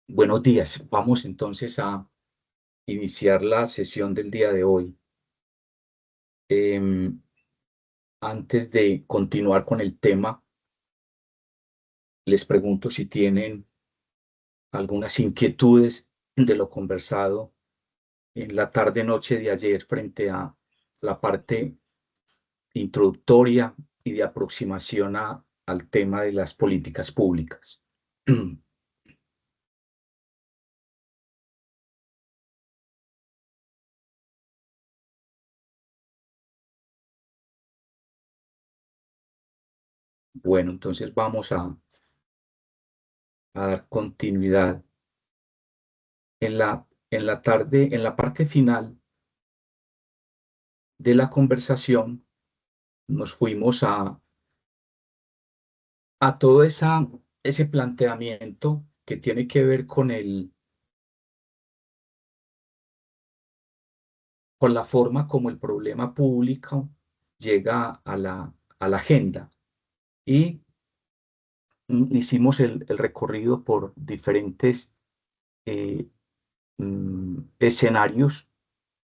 Buenos días. Vamos entonces a iniciar la sesión del día de hoy. Em, Antes de continuar con el tema, les pregunto si tienen algunas inquietudes de lo conversado en la tarde-noche de ayer frente a la parte introductoria y de aproximación al tema de las políticas públicas. Bueno, entonces vamos a dar continuidad. En la tarde, en la parte final de la conversación, nos fuimos a todo ese planteamiento que tiene que ver con la forma como el problema público llega a la agenda. Y hicimos el recorrido por diferentes eh, escenarios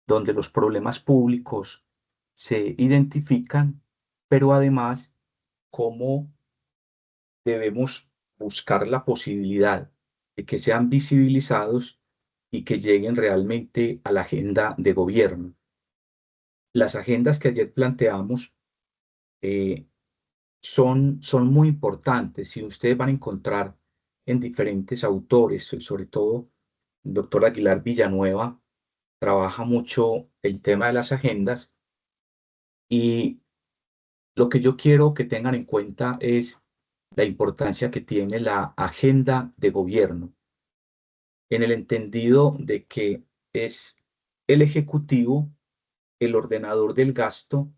donde los problemas públicos se identifican, pero además cómo debemos buscar la posibilidad de que sean visibilizados y que lleguen realmente a la agenda de gobierno. Las agendas que ayer planteamos eh, son muy importantes y ustedes van a encontrar en diferentes autores, sobre todo el doctor Aguilar Villanueva trabaja mucho el tema de las agendas, y lo que yo quiero que tengan en cuenta es la importancia que tiene la agenda de gobierno, en el entendido de que es el ejecutivo el ordenador del gasto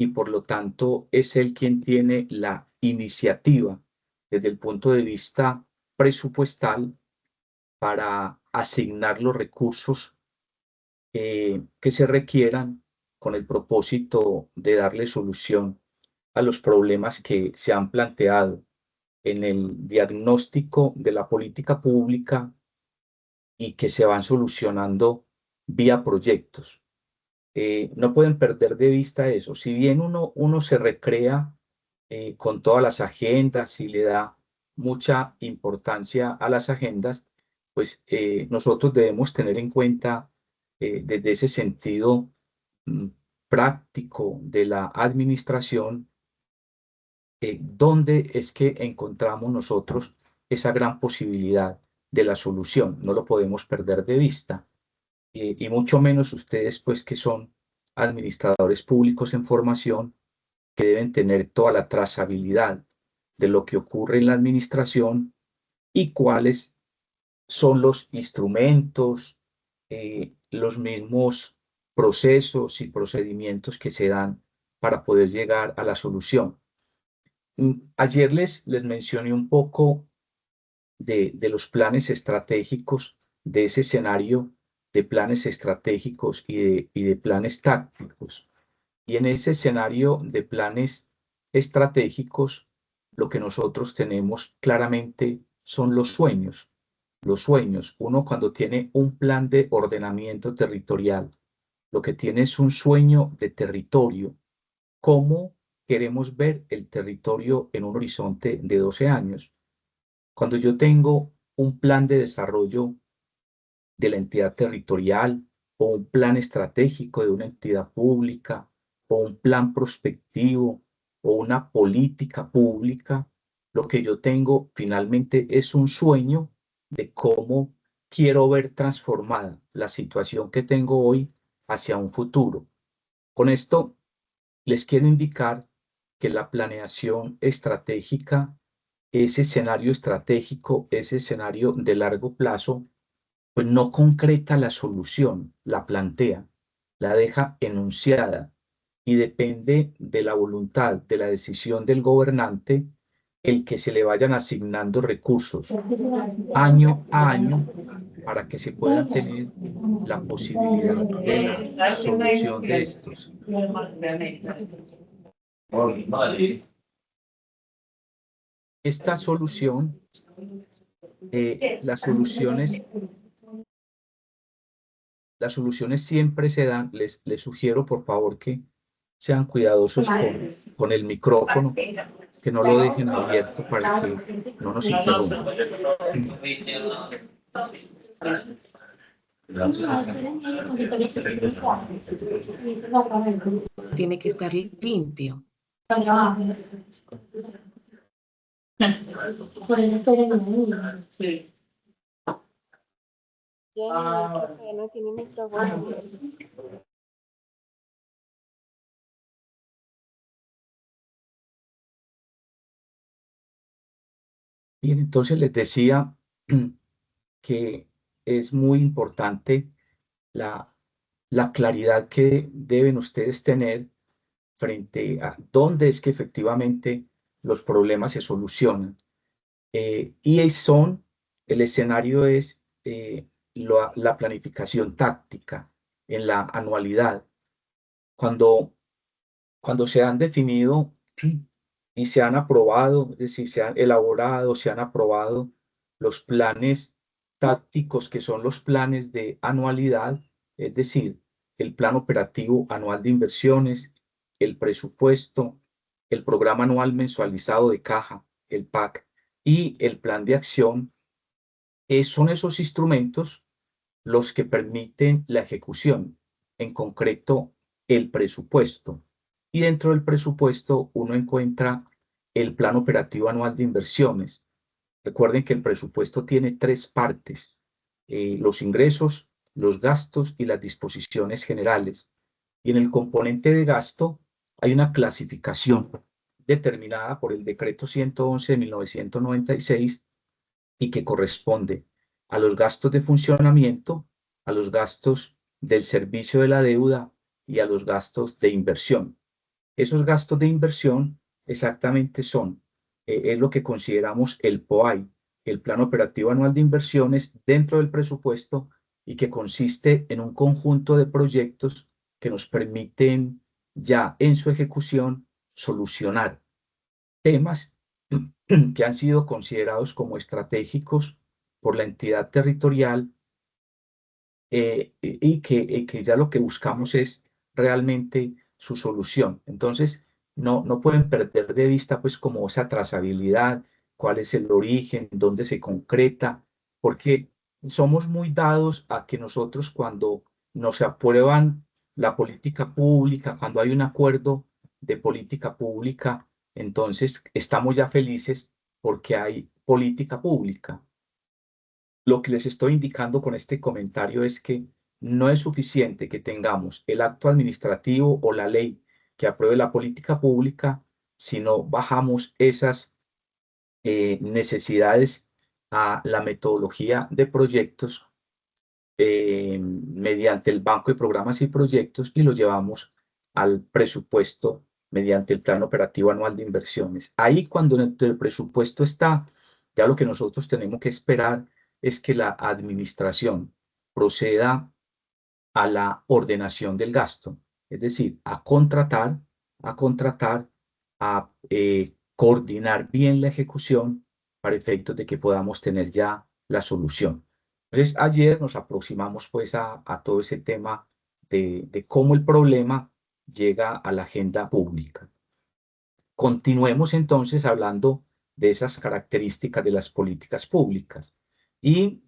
y por lo tanto es él quien tiene la iniciativa desde el punto de vista presupuestal para asignar los recursos que se requieran con el propósito de darle solución a los problemas que se han planteado en el diagnóstico de la política pública y que se van solucionando vía proyectos. No pueden perder de vista eso. Si bien uno se recrea con todas las agendas y le da mucha importancia a las agendas, pues nosotros debemos tener en cuenta desde ese sentido mm, práctico de la administración, dónde es que encontramos nosotros esa gran posibilidad de la solución. No lo podemos perder de vista, y mucho menos ustedes, pues, que son administradores públicos en formación, que deben tener toda la trazabilidad de lo que ocurre en la administración y cuáles son los instrumentos, los mismos procesos y procedimientos que se dan para poder llegar a la solución. Ayer les mencioné un poco de los planes estratégicos, de ese escenario de planes estratégicos y de planes tácticos. Y en ese escenario de planes estratégicos, lo que nosotros tenemos claramente son los sueños. Los sueños, uno cuando tiene un plan de ordenamiento territorial, lo que tiene es un sueño de territorio. ¿Cómo queremos ver el territorio en un horizonte de 12 años? Cuando yo tengo un plan de desarrollo de la entidad territorial o un plan estratégico de una entidad pública o un plan prospectivo o una política pública, lo que yo tengo finalmente es un sueño de cómo quiero ver transformada la situación que tengo hoy hacia un futuro. Con esto les quiero indicar que la planeación estratégica, ese escenario estratégico, ese escenario de largo plazo, pues no concreta la solución, la plantea, la deja enunciada y depende de la voluntad, de la decisión del gobernante, el que se le vayan asignando recursos año a año para que se pueda tener la posibilidad de la solución de estos. Esta solución las soluciones siempre se dan, les sugiero por favor que sean cuidadosos con el micrófono, que no lo dejen abierto para que no nos interrumpa. Tiene que estar limpio. No tiene micrófono. Bien, entonces les decía que es muy importante la claridad que deben ustedes tener frente a dónde es que efectivamente los problemas se solucionan. Y el escenario es la planificación táctica en la anualidad. Cuando se han definido y se han aprobado, es decir, se han elaborado, se han aprobado los planes tácticos, que son los planes de anualidad, es decir, el plan operativo anual de inversiones, el presupuesto, el programa anual mensualizado de caja, el PAC, y el plan de acción, son esos instrumentos los que permiten la ejecución, en concreto el presupuesto. Y dentro del presupuesto uno encuentra el plan operativo anual de inversiones. Recuerden que el presupuesto tiene tres partes: los ingresos, los gastos y las disposiciones generales. Y en el componente de gasto hay una clasificación determinada por el decreto 111 de 1996 y que corresponde a los gastos de funcionamiento, a los gastos del servicio de la deuda y a los gastos de inversión. Esos gastos de inversión exactamente es lo que consideramos el POAI, el Plan Operativo Anual de Inversiones dentro del presupuesto, y que consiste en un conjunto de proyectos que nos permiten ya en su ejecución solucionar temas que han sido considerados como estratégicos por la entidad territorial, y que ya lo que buscamos es realmente su solución. Entonces, no pueden perder de vista pues como esa trazabilidad, cuál es el origen, dónde se concreta, porque somos muy dados a que nosotros, cuando nos aprueban la política pública, cuando hay un acuerdo de política pública, entonces estamos ya felices porque hay política pública. Lo que les estoy indicando con este comentario es que no es suficiente que tengamos el acto administrativo o la ley que apruebe la política pública, si no bajamos esas necesidades a la metodología de proyectos, mediante el banco de programas y proyectos, y lo llevamos al presupuesto mediante el plan operativo anual de inversiones. Ahí, cuando dentro del presupuesto está, ya lo que nosotros tenemos que esperar es que la administración proceda a la ordenación del gasto, es decir, a coordinar bien la ejecución para efectos de que podamos tener ya la solución. Entonces, ayer nos aproximamos pues a todo ese tema de cómo el problema llega a la agenda pública. Continuemos entonces hablando de esas características de las políticas públicas. Y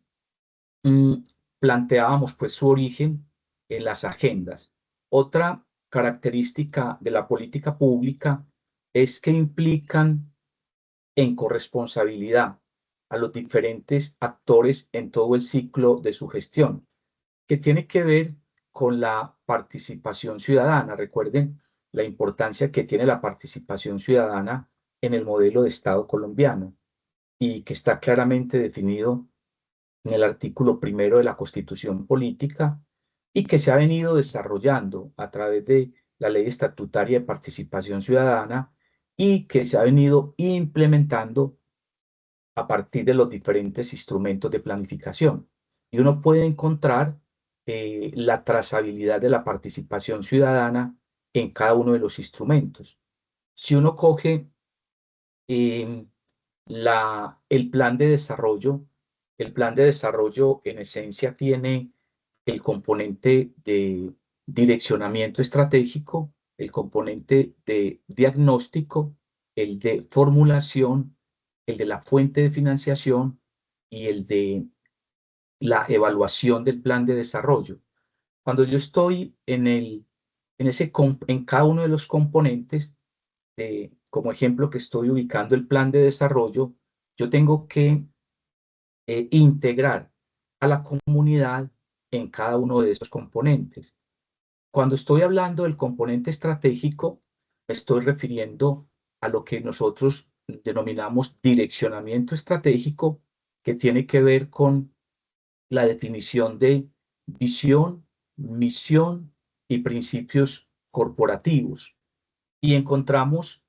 mm, planteábamos pues su origen en las agendas. Otra característica de la política pública es que implican en corresponsabilidad a los diferentes actores en todo el ciclo de su gestión, que tiene que ver con la participación ciudadana. Recuerden la importancia que tiene la participación ciudadana en el modelo de Estado colombiano, y que está claramente definido en el artículo primero de la Constitución Política, y que se ha venido desarrollando a través de la Ley Estatutaria de Participación Ciudadana, y que se ha venido implementando a partir de los diferentes instrumentos de planificación. Y uno puede encontrar la trazabilidad de la participación ciudadana en cada uno de los instrumentos. Si uno coge el plan de desarrollo el plan de desarrollo en esencia tiene el componente de direccionamiento estratégico, el componente de diagnóstico, el de formulación, el de la fuente de financiación y el de la evaluación del plan de desarrollo. Cuando yo estoy en cada uno de los componentes, como ejemplo que estoy ubicando el plan de desarrollo, yo tengo que integrar a la comunidad en cada uno de esos componentes. Cuando estoy hablando del componente estratégico, me estoy refiriendo a lo que nosotros denominamos direccionamiento estratégico, que tiene que ver con la definición de visión, misión y principios corporativos. Y encontramos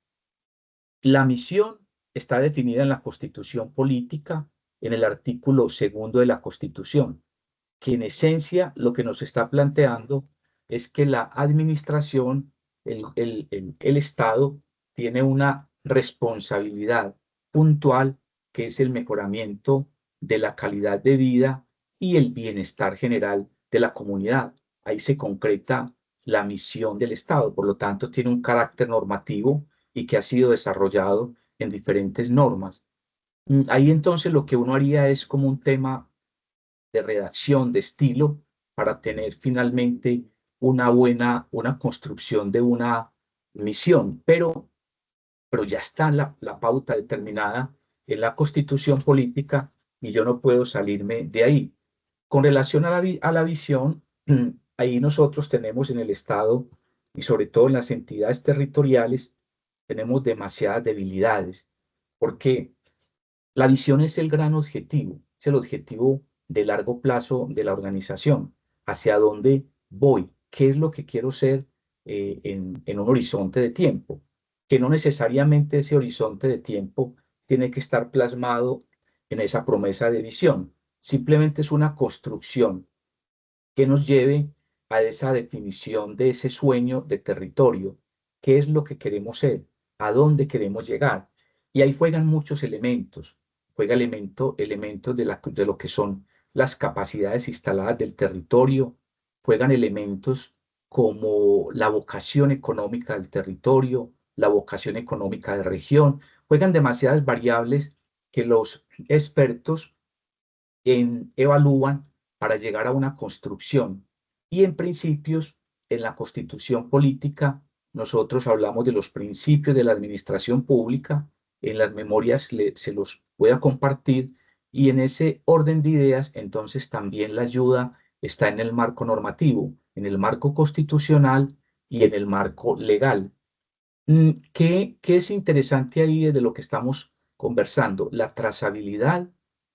la misión está definida en la Constitución Política, en el artículo 2 de la Constitución, que en esencia lo que nos está planteando es que la administración, el Estado, tiene una responsabilidad puntual que es el mejoramiento de la calidad de vida y el bienestar general de la comunidad. Ahí se concreta la misión del Estado, por lo tanto tiene un carácter normativo y que ha sido desarrollado en diferentes normas. Ahí entonces lo que uno haría es como un tema de redacción, de estilo, para tener finalmente una construcción de una misión, pero ya está la pauta determinada en la Constitución política y yo no puedo salirme de ahí. Con relación a la visión, ahí nosotros tenemos en el Estado y sobre todo en las entidades territoriales, tenemos demasiadas debilidades, porque la visión es el gran objetivo, es el objetivo de largo plazo de la organización, hacia dónde voy, qué es lo que quiero ser en un horizonte de tiempo, que no necesariamente ese horizonte de tiempo tiene que estar plasmado en esa promesa de visión, simplemente es una construcción que nos lleve a esa definición de ese sueño de territorio, qué es lo que queremos ser, a dónde queremos llegar. Y ahí juegan muchos elementos, juega elementos de lo que son las capacidades instaladas del territorio, juegan elementos como la vocación económica del territorio, la vocación económica de región, juegan demasiadas variables que los expertos evalúan para llegar a una construcción. Y en principios, en la Constitución política, nosotros hablamos de los principios de la administración pública, en las memorias se los voy a compartir, y en ese orden de ideas, entonces también la ayuda está en el marco normativo, en el marco constitucional y en el marco legal. ¿Qué es interesante ahí de lo que estamos conversando? La trazabilidad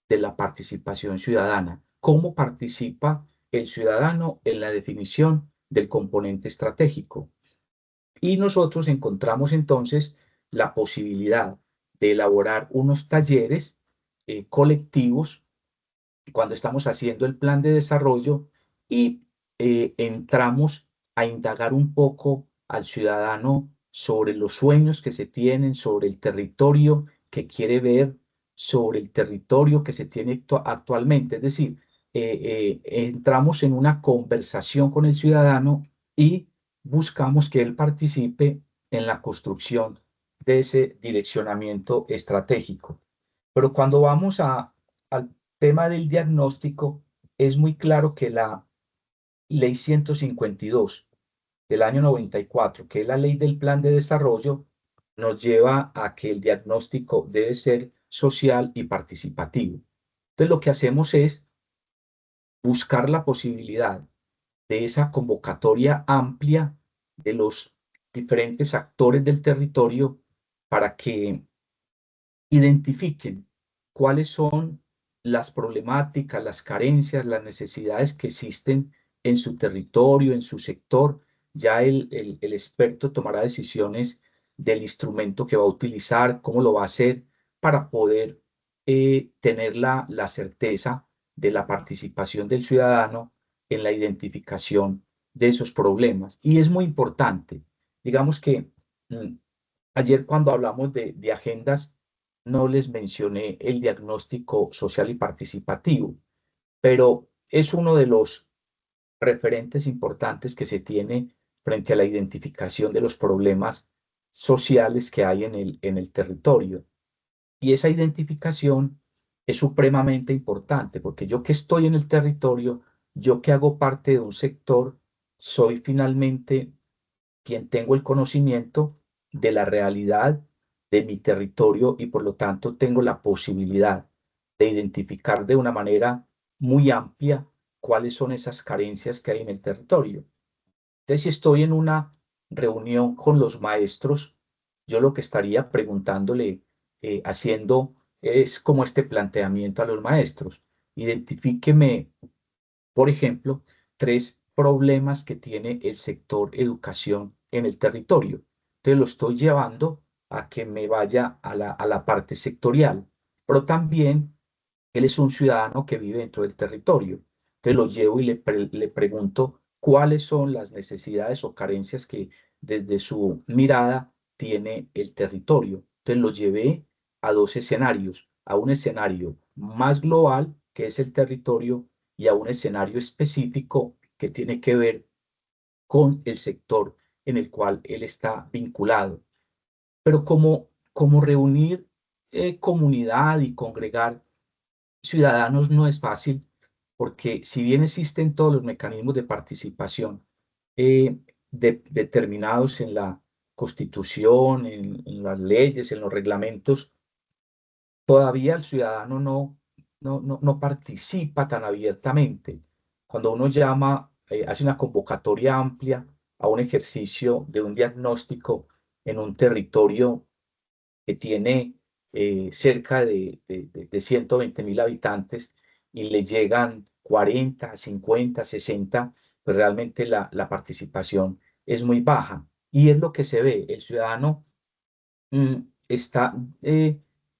de la participación ciudadana. ¿Cómo participa el ciudadano en la definición del componente estratégico? Y nosotros encontramos entonces la posibilidad de elaborar unos talleres colectivos cuando estamos haciendo el plan de desarrollo y entramos a indagar un poco al ciudadano sobre los sueños que se tienen, sobre el territorio que quiere ver, sobre el territorio que se tiene actualmente. Es decir, entramos en una conversación con el ciudadano y buscamos que él participe en la construcción de ese direccionamiento estratégico. Pero cuando vamos al tema del diagnóstico, es muy claro que la ley 152 del año 94, que es la ley del plan de desarrollo, nos lleva a que el diagnóstico debe ser social y participativo. Entonces, lo que hacemos es buscar la posibilidad de esa convocatoria amplia de los diferentes actores del territorio para que identifiquen cuáles son las problemáticas, las carencias, las necesidades que existen en su territorio, en su sector. Ya el experto tomará decisiones del instrumento que va a utilizar, cómo lo va a hacer para poder tener la certeza de la participación del ciudadano en la identificación de esos problemas. Y es muy importante. Digamos que ayer cuando hablamos de agendas, no les mencioné el diagnóstico social y participativo, pero es uno de los referentes importantes que se tiene frente a la identificación de los problemas sociales que hay en el territorio. Y esa identificación es supremamente importante porque yo que estoy en el territorio, yo que hago parte de un sector, soy finalmente quien tengo el conocimiento de la realidad de mi territorio y por lo tanto tengo la posibilidad de identificar de una manera muy amplia cuáles son esas carencias que hay en el territorio. Entonces, si estoy en una reunión con los maestros, yo lo que estaría preguntándole, haciendo, es como este planteamiento a los maestros. Identifíqueme, por ejemplo, tres problemas que tiene el sector educación en el territorio. Entonces, lo estoy llevando a que me vaya a la parte sectorial, pero también él es un ciudadano que vive dentro del territorio. Entonces lo llevo y le pregunto cuáles son las necesidades o carencias que desde su mirada tiene el territorio. Entonces lo llevé a dos escenarios, a un escenario más global, que es el territorio, y a un escenario específico que tiene que ver con el sector en el cual él está vinculado. Pero como reunir comunidad y congregar ciudadanos no es fácil, porque si bien existen todos los mecanismos de participación determinados en la Constitución, en las leyes, en los reglamentos, todavía el ciudadano no participa tan abiertamente. Cuando uno llama, hace una convocatoria amplia a un ejercicio de un diagnóstico en un territorio que tiene cerca de 120.000 habitantes y le llegan 40, 50, 60, pues realmente la participación es muy baja. Y es lo que se ve, el ciudadano está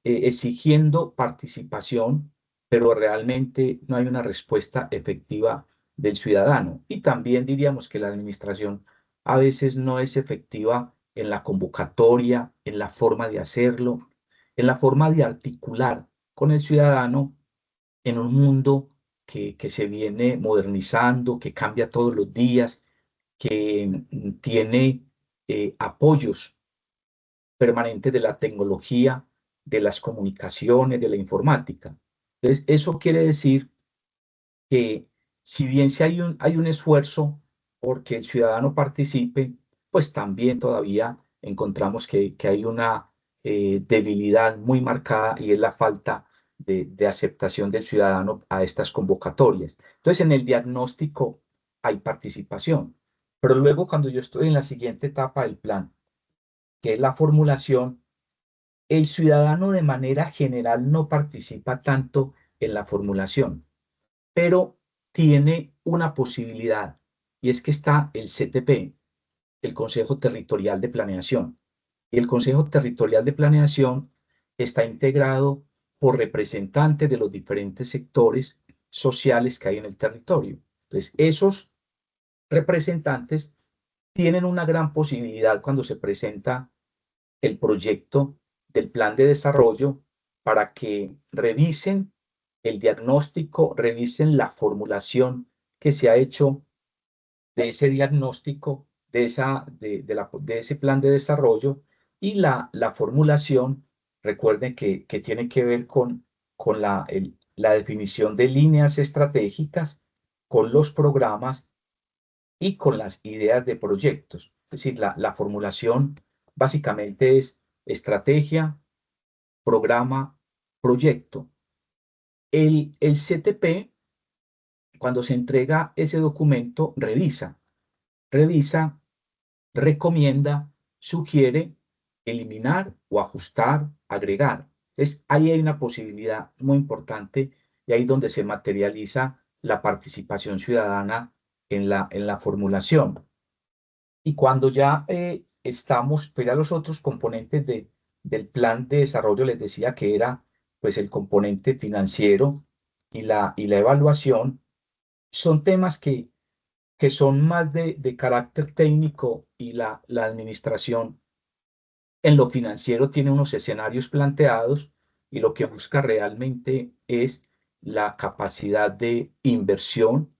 exigiendo participación, pero realmente no hay una respuesta efectiva del ciudadano. Y también diríamos que la administración a veces no es efectiva en la convocatoria, en la forma de hacerlo, en la forma de articular con el ciudadano en un mundo que se viene modernizando, que cambia todos los días, que tiene apoyos permanente de la tecnología, de las comunicaciones, de la informática. Entonces, eso quiere decir que si bien si hay un esfuerzo porque el ciudadano participe, pues también todavía encontramos que hay una debilidad muy marcada y es la falta de aceptación del ciudadano a estas convocatorias. Entonces, en el diagnóstico hay participación, pero luego cuando yo estoy en la siguiente etapa del plan, que es la formulación, el ciudadano de manera general no participa tanto en la formulación, pero tiene una posibilidad y es que está el CTP, el Consejo Territorial de Planeación. Y el Consejo Territorial de Planeación está integrado por representantes de los diferentes sectores sociales que hay en el territorio. Entonces, esos representantes tienen una gran posibilidad cuando se presenta el proyecto del plan de desarrollo para que revisen el diagnóstico, revisen la formulación que se ha hecho de ese diagnóstico, de ese plan de desarrollo y la formulación, recuerden que tiene que ver con la definición de líneas estratégicas, con los programas y con las ideas de proyectos. Es decir, la formulación básicamente es estrategia, programa, proyecto. El CTP, cuando se entrega ese documento, revisa, recomienda, sugiere eliminar o ajustar, agregar. Entonces, ahí hay una posibilidad muy importante y ahí donde se materializa la participación ciudadana en la formulación. Y cuando ya estamos, pues ya los otros componentes del plan de desarrollo, les decía que era pues el componente financiero y la evaluación, son temas que son más de carácter técnico y la administración En lo financiero tiene unos escenarios planteados y lo que busca realmente es la capacidad de inversión,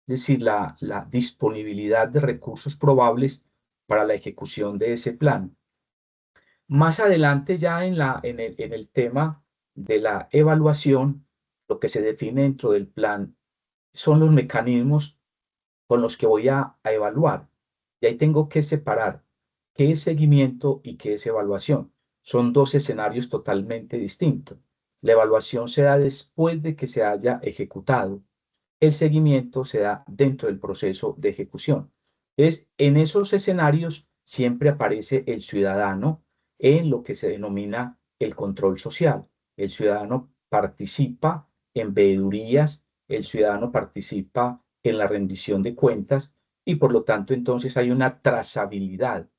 es decir, la disponibilidad de recursos probables para la ejecución de ese plan. Más adelante ya en el tema de la evaluación, lo que se define dentro del plan son los mecanismos con los que voy a evaluar. Y ahí tengo que separar qué es seguimiento y qué es evaluación. Son dos escenarios totalmente distintos. La evaluación se da después de que se haya ejecutado. El seguimiento se da dentro del proceso de ejecución. Entonces, en esos escenarios siempre aparece el ciudadano en lo que se denomina el control social. El ciudadano participa en veedurías, el ciudadano participa en la rendición de cuentas y por lo tanto entonces hay una trazabilidad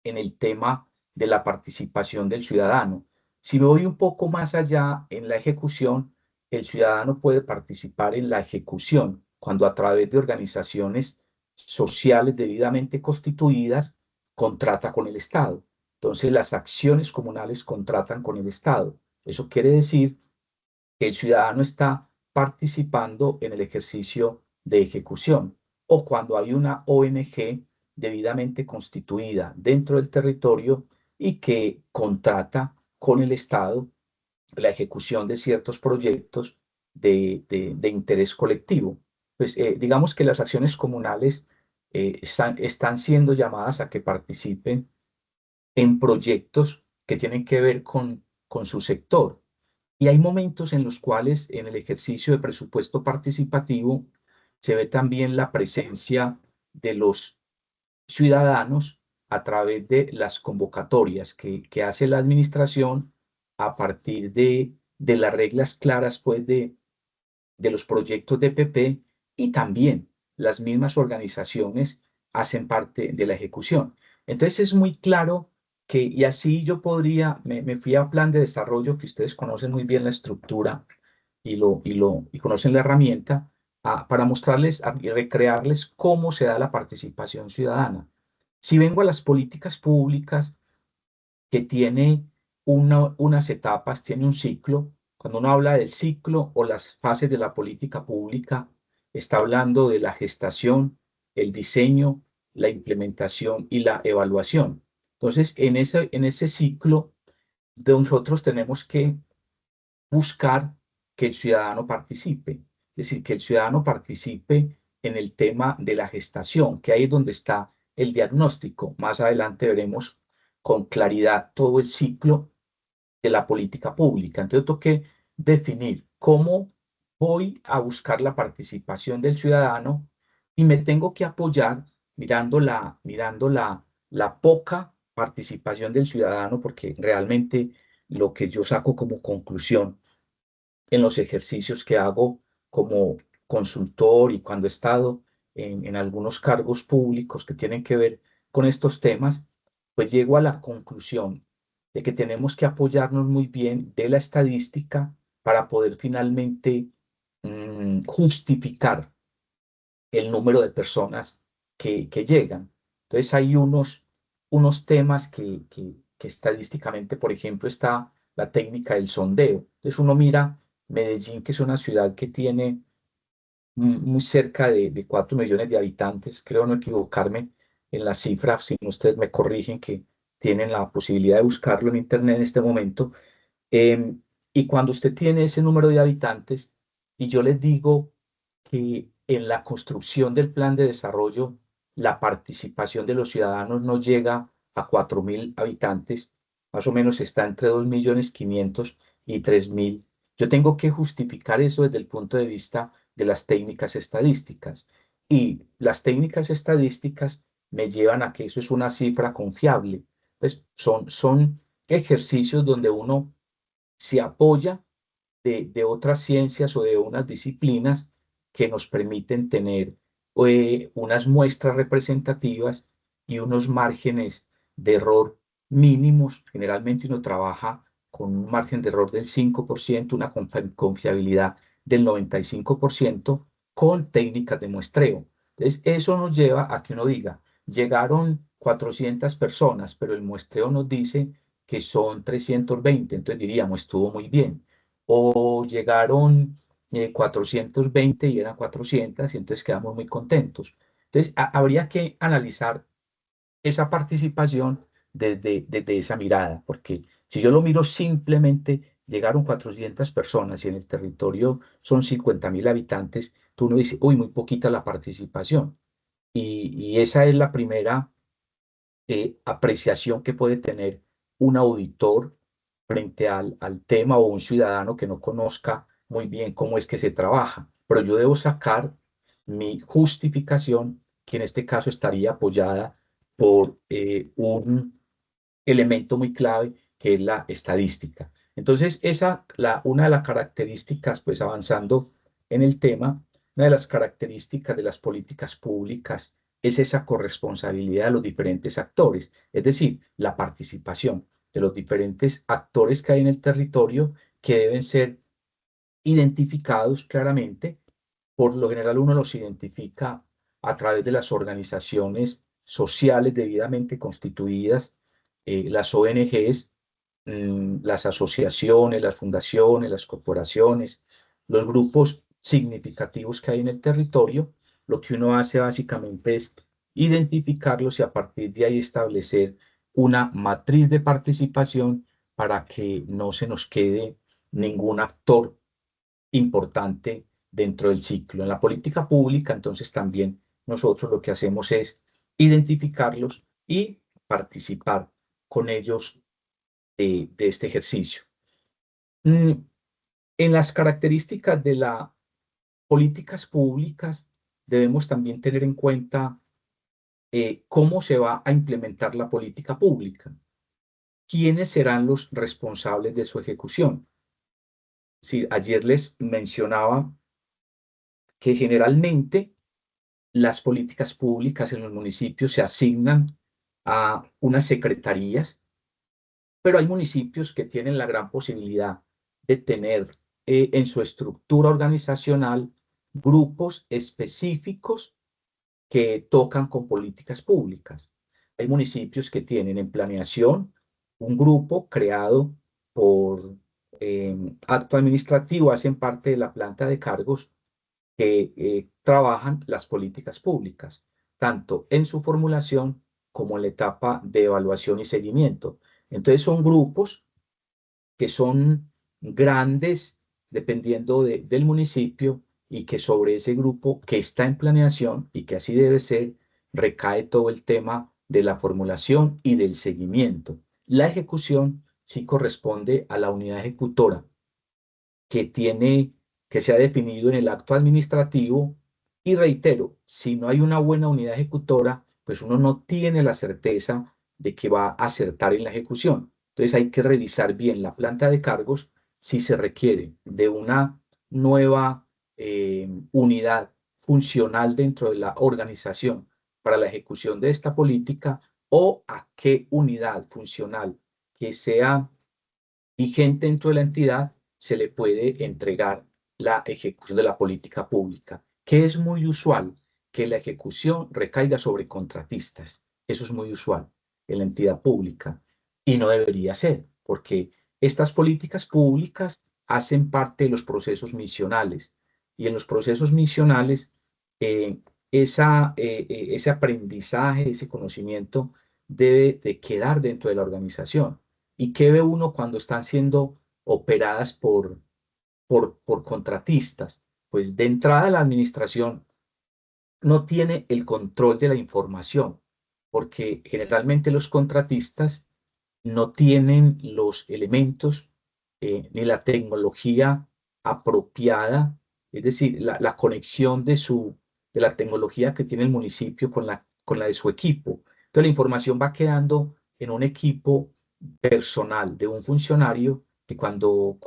en el tema de la participación del ciudadano. Si me voy un poco más allá en la ejecución, el ciudadano puede participar en la ejecución cuando a través de organizaciones sociales debidamente constituidas contrata con el Estado. Entonces las acciones comunales contratan con el Estado. Eso quiere decir que el ciudadano está participando en el ejercicio de ejecución o cuando hay una ONG debidamente constituida dentro del territorio y que contrata con el Estado la ejecución de ciertos proyectos de interés colectivo. Pues digamos que las acciones comunales están siendo llamadas a que participen en proyectos que tienen que ver con su sector. Y hay momentos en los cuales en el ejercicio de presupuesto participativo se ve también la presencia de los ciudadanos a través de las convocatorias que hace la administración a partir de las reglas claras pues, de los proyectos de PP y también las mismas organizaciones hacen parte de la ejecución. Entonces es muy claro que, y así yo podría, me fui a plan de desarrollo, que ustedes conocen muy bien la estructura y conocen la herramienta, para mostrarles y recrearles cómo se da la participación ciudadana. Si vengo a las políticas públicas, que tiene unas etapas, tiene un ciclo. Cuando uno habla del ciclo o las fases de la política pública, está hablando de la gestación, el diseño, la implementación y la evaluación. Entonces, en ese ciclo, de nosotros tenemos que buscar que el ciudadano participe, es decir, que el ciudadano participe en el tema de la gestación, que ahí es donde está el diagnóstico. Más adelante veremos con claridad todo el ciclo de la política pública. Entonces, tengo que definir cómo voy a buscar la participación del ciudadano y me tengo que apoyar mirando la poca participación del ciudadano, porque realmente lo que yo saco como conclusión en los ejercicios que hago como consultor y cuando he estado en algunos cargos públicos que tienen que ver con estos temas, pues llego a la conclusión de que tenemos que apoyarnos muy bien de la estadística para poder finalmente justificar el número de personas que llegan. Entonces hay unos temas que estadísticamente, por ejemplo, está la técnica del sondeo. Entonces uno mira Medellín, que es una ciudad que tiene muy cerca de 4 millones de habitantes, creo no equivocarme en las cifras, si no ustedes me corrigen que tienen la posibilidad de buscarlo en internet en este momento. Em, y cuando usted tiene ese número de habitantes, y yo les digo que en la construcción del plan de desarrollo, la participación de los ciudadanos no llega a 4.000 habitantes, más o menos está entre 2.500.000 y 3.000. Yo tengo que justificar eso desde el punto de vista de las técnicas estadísticas. Y las técnicas estadísticas me llevan a que eso es una cifra confiable. Pues son ejercicios donde uno se apoya de otras ciencias o de unas disciplinas que nos permiten tener unas muestras representativas y unos márgenes de error mínimos. Generalmente uno trabaja con un margen de error del 5%, una confiabilidad del 95% con técnicas de muestreo. Entonces, eso nos lleva a que uno diga, llegaron 400 personas, pero el muestreo nos dice que son 320, entonces diríamos, estuvo muy bien. O llegaron 420 y eran 400, y entonces quedamos muy contentos. Entonces, habría que analizar esa participación desde esa mirada, porque si yo lo miro simplemente, llegaron 400 personas y en el territorio son 50.000 habitantes, tú no dices, uy, muy poquita la participación. Y esa es la primera apreciación que puede tener un auditor frente al tema, o un ciudadano que no conozca muy bien cómo es que se trabaja. Pero yo debo sacar mi justificación, que en este caso estaría apoyada por un elemento muy clave, que es la estadística. Entonces, una de las características, pues avanzando en el tema, una de las características de las políticas públicas es esa corresponsabilidad de los diferentes actores, es decir, la participación de los diferentes actores que hay en el territorio, que deben ser identificados claramente. Por lo general uno los identifica a través de las organizaciones sociales debidamente constituidas, las ONGs, las asociaciones, las fundaciones, las corporaciones, los grupos significativos que hay en el territorio. Lo que uno hace básicamente es identificarlos y a partir de ahí establecer una matriz de participación para que no se nos quede ningún actor importante dentro del ciclo. En la política pública, entonces, también nosotros lo que hacemos es identificarlos y participar con ellos de este ejercicio. En las características de las políticas públicas debemos también tener en cuenta cómo se va a implementar la política pública, quiénes serán los responsables de su ejecución. Sí, ayer les mencionaba que generalmente las políticas públicas en los municipios se asignan a unas secretarías, pero hay municipios que tienen la gran posibilidad de tener en su estructura organizacional grupos específicos que tocan con políticas públicas. Hay municipios que tienen en planeación un grupo creado por acto administrativo, hacen parte de la planta de cargos que trabajan las políticas públicas, tanto en su formulación como en la etapa de evaluación y seguimiento. Entonces son grupos que son grandes dependiendo del municipio, y que sobre ese grupo que está en planeación, y que así debe ser, recae todo el tema de la formulación y del seguimiento. La ejecución sí corresponde a la unidad ejecutora, que se ha definido en el acto administrativo. Y reitero, si no hay una buena unidad ejecutora, pues uno no tiene la certeza de que va a acertar en la ejecución. Entonces hay que revisar bien la planta de cargos, si se requiere de una nueva unidad funcional dentro de la organización para la ejecución de esta política, o a qué unidad funcional que sea vigente dentro de la entidad se le puede entregar la ejecución de la política pública, que es muy usual que la ejecución recaiga sobre contratistas. Eso es muy usual en la entidad pública, y no debería ser, porque estas políticas públicas hacen parte de los procesos misionales, y en los procesos misionales ese aprendizaje, ese conocimiento debe de quedar dentro de la organización. ¿Y qué ve uno cuando están siendo operadas por contratistas? Pues de entrada la administración no tiene el control de la información, porque generalmente los contratistas no tienen los elementos ni la tecnología apropiada, es decir, la conexión de la tecnología que tiene el municipio con la de su equipo. Entonces la información va quedando en un equipo personal de un funcionario, que cuando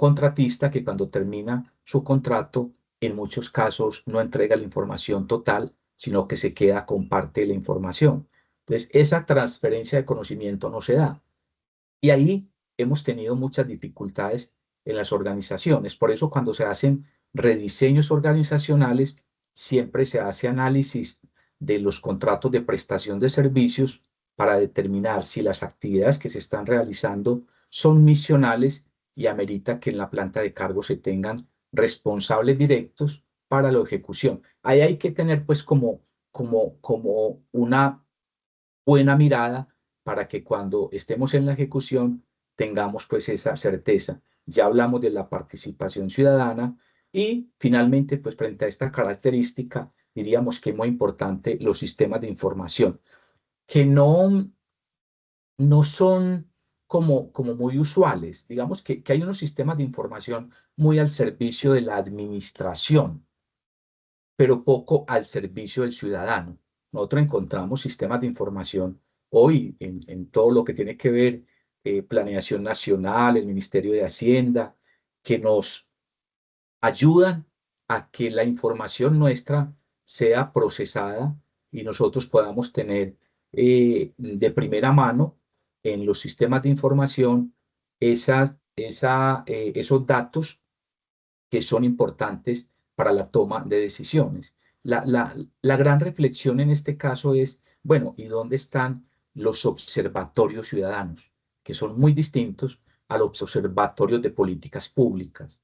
termina su contrato, en muchos casos no entrega la información total, sino que se queda con parte de la información. Entonces, esa transferencia de conocimiento no se da. Y ahí hemos tenido muchas dificultades en las organizaciones. Por eso, cuando se hacen rediseños organizacionales, siempre se hace análisis de los contratos de prestación de servicios para determinar si las actividades que se están realizando son misionales y amerita que en la planta de cargo se tengan responsables directos para la ejecución. Ahí hay que tener pues como una buena mirada para que cuando estemos en la ejecución tengamos pues esa certeza. Ya hablamos de la participación ciudadana y finalmente pues frente a esta característica diríamos que es muy importante los sistemas de información que no son como muy usuales. Digamos que hay unos sistemas de información muy al servicio de la administración, pero poco al servicio del ciudadano. Nosotros encontramos sistemas de información hoy en todo lo que tiene que ver planeación nacional, el Ministerio de Hacienda, que nos ayudan a que la información nuestra sea procesada y nosotros podamos tener de primera mano en los sistemas de información esos datos que son importantes para la toma de decisiones. La gran reflexión en este caso es, bueno, ¿y dónde están los observatorios ciudadanos? Que son muy distintos a los observatorios de políticas públicas.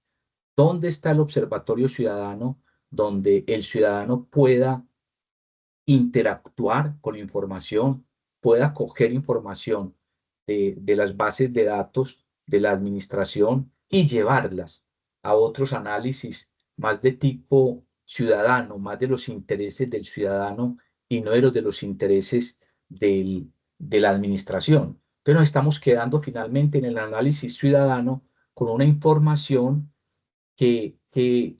¿Dónde está el observatorio ciudadano donde el ciudadano pueda interactuar con información, pueda coger información de las bases de datos de la administración y llevarlas a otros análisis más de tipo ciudadano, más de los intereses del ciudadano y no de los intereses de la administración? Pero nos estamos quedando finalmente en el análisis ciudadano con una información que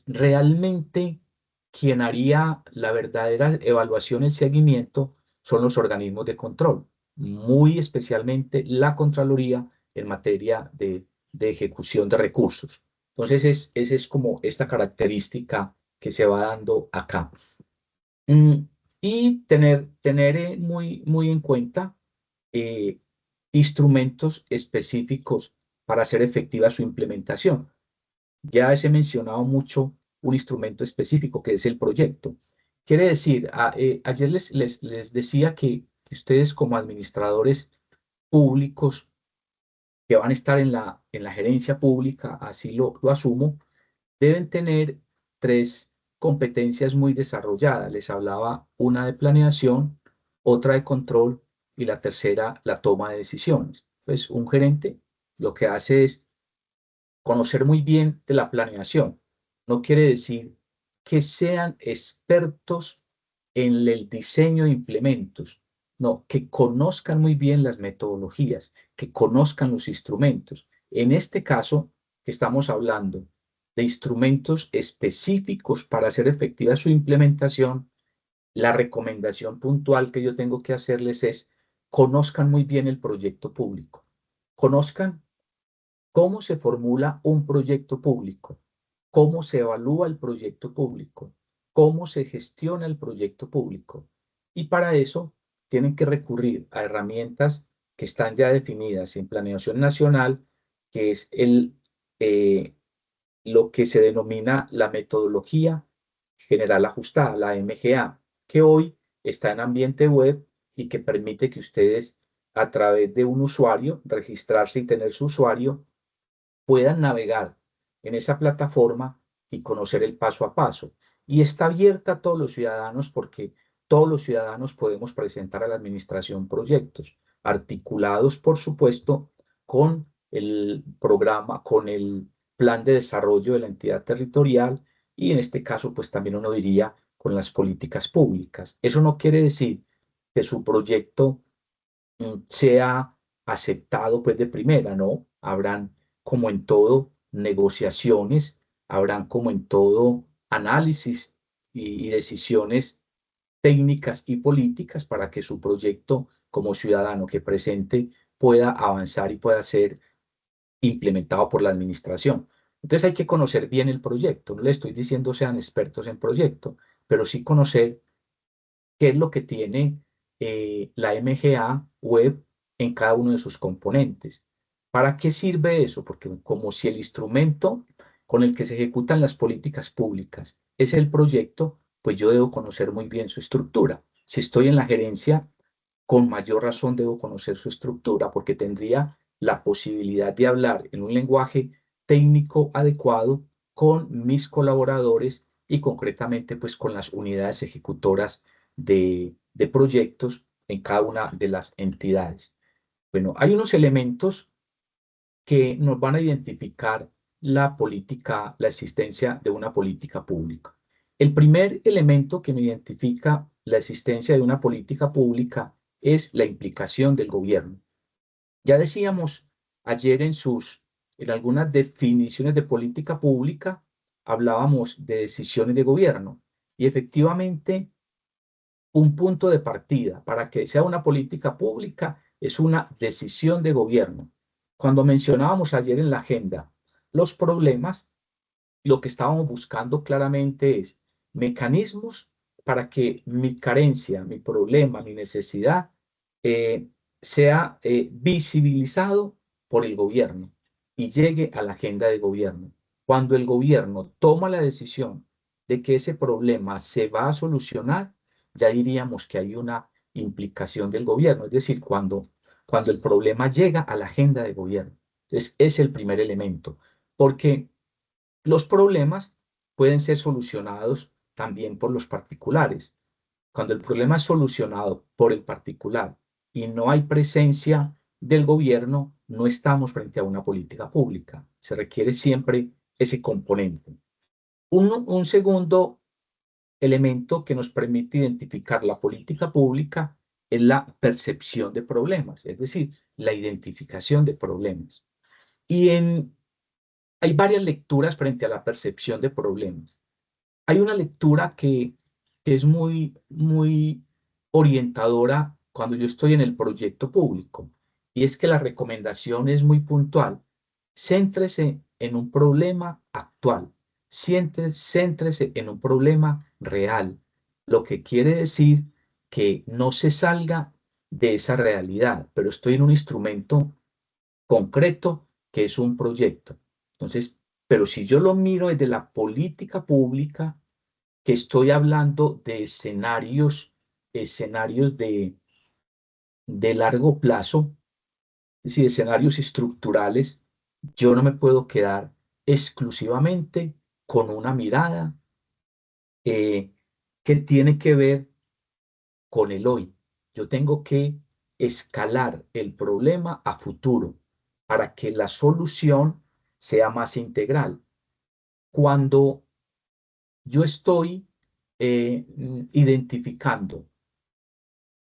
realmente quien haría la verdadera evaluación y el seguimiento son los organismos de control, muy especialmente la Contraloría en materia de ejecución de recursos. Entonces, esa es como esta característica que se va dando acá. Y tener muy en cuenta eh, instrumentos específicos para hacer efectiva su implementación. Ya he mencionado mucho un instrumento específico que es el proyecto. Quiere decir, ayer les decía que ustedes como administradores públicos que van a estar en la gerencia pública, así lo asumo, deben tener tres competencias muy desarrolladas. Les hablaba una de planeación, otra de control y la tercera, la toma de decisiones. Pues un gerente lo que hace es conocer muy bien de la planeación. No quiere decir que sean expertos en el diseño de implementos, no, que conozcan muy bien las metodologías, que conozcan los instrumentos. En este caso, que estamos hablando de instrumentos específicos para hacer efectiva su implementación, la recomendación puntual que yo tengo que hacerles es conozcan muy bien el proyecto público, conozcan cómo se formula un proyecto público, cómo se evalúa el proyecto público, cómo se gestiona el proyecto público. Y para eso tienen que recurrir a herramientas que están ya definidas en Planeación Nacional, que es lo que se denomina la metodología general ajustada, la MGA, que hoy está en ambiente web y que permite que ustedes a través de un usuario, registrarse y tener su usuario, puedan navegar en esa plataforma y conocer el paso a paso. Y está abierta a todos los ciudadanos porque todos los ciudadanos podemos presentar a la administración proyectos, articulados, por supuesto, con el programa, con el plan de desarrollo de la entidad territorial y en este caso, pues también uno diría con las políticas públicas. Eso no quiere decir que su proyecto sea aceptado pues de primera, ¿no? Habrán, como en todo, negociaciones, habrán, como en todo, análisis y decisiones técnicas y políticas para que su proyecto como ciudadano que presente pueda avanzar y pueda ser implementado por la administración. Entonces hay que conocer bien el proyecto. No le estoy diciendo sean expertos en proyecto, pero sí conocer qué es lo que tiene la MGA web en cada uno de sus componentes. ¿Para qué sirve eso? Porque como si el instrumento con el que se ejecutan las políticas públicas es el proyecto, pues yo debo conocer muy bien su estructura. Si estoy en la gerencia, con mayor razón debo conocer su estructura, porque tendría la posibilidad de hablar en un lenguaje técnico adecuado con mis colaboradores y concretamente pues con las unidades ejecutoras de proyectos en cada una de las entidades. Bueno, hay unos elementos que nos van a identificar la política, la existencia de una política pública. El primer elemento que me identifica la existencia de una política pública es la implicación del gobierno. Ya decíamos ayer en algunas definiciones de política pública, hablábamos de decisiones de gobierno y efectivamente un punto de partida para que sea una política pública es una decisión de gobierno. Cuando mencionábamos ayer en la agenda los problemas, lo que estábamos buscando claramente es mecanismos para que mi carencia, mi problema, mi necesidad sea visibilizado por el gobierno y llegue a la agenda de gobierno. Cuando el gobierno toma la decisión de que ese problema se va a solucionar, ya diríamos que hay una implicación del gobierno, es decir, cuando el problema llega a la agenda de gobierno. Entonces, es el primer elemento, porque los problemas pueden ser solucionados también por los particulares. Cuando el problema es solucionado por el particular y no hay presencia del gobierno, no estamos frente a una política pública. Se requiere siempre ese componente. Un segundo elemento que nos permite identificar la política pública es la percepción de problemas, es decir, la identificación de problemas. Hay varias lecturas frente a la percepción de problemas. Hay una lectura que es muy orientadora cuando yo estoy en el proyecto público, y es que la recomendación es muy puntual. Céntrese en un problema actual, céntrese en un problema real, lo que quiere decir que no se salga de esa realidad, pero estoy en un instrumento concreto que es un proyecto. Entonces, pero si yo lo miro desde la política pública, que estoy hablando de escenarios de largo plazo, es decir, escenarios estructurales, yo no me puedo quedar exclusivamente con una mirada eh, que tiene que ver con el hoy. Yo tengo que escalar el problema a futuro para que la solución sea más integral. Cuando yo estoy identificando,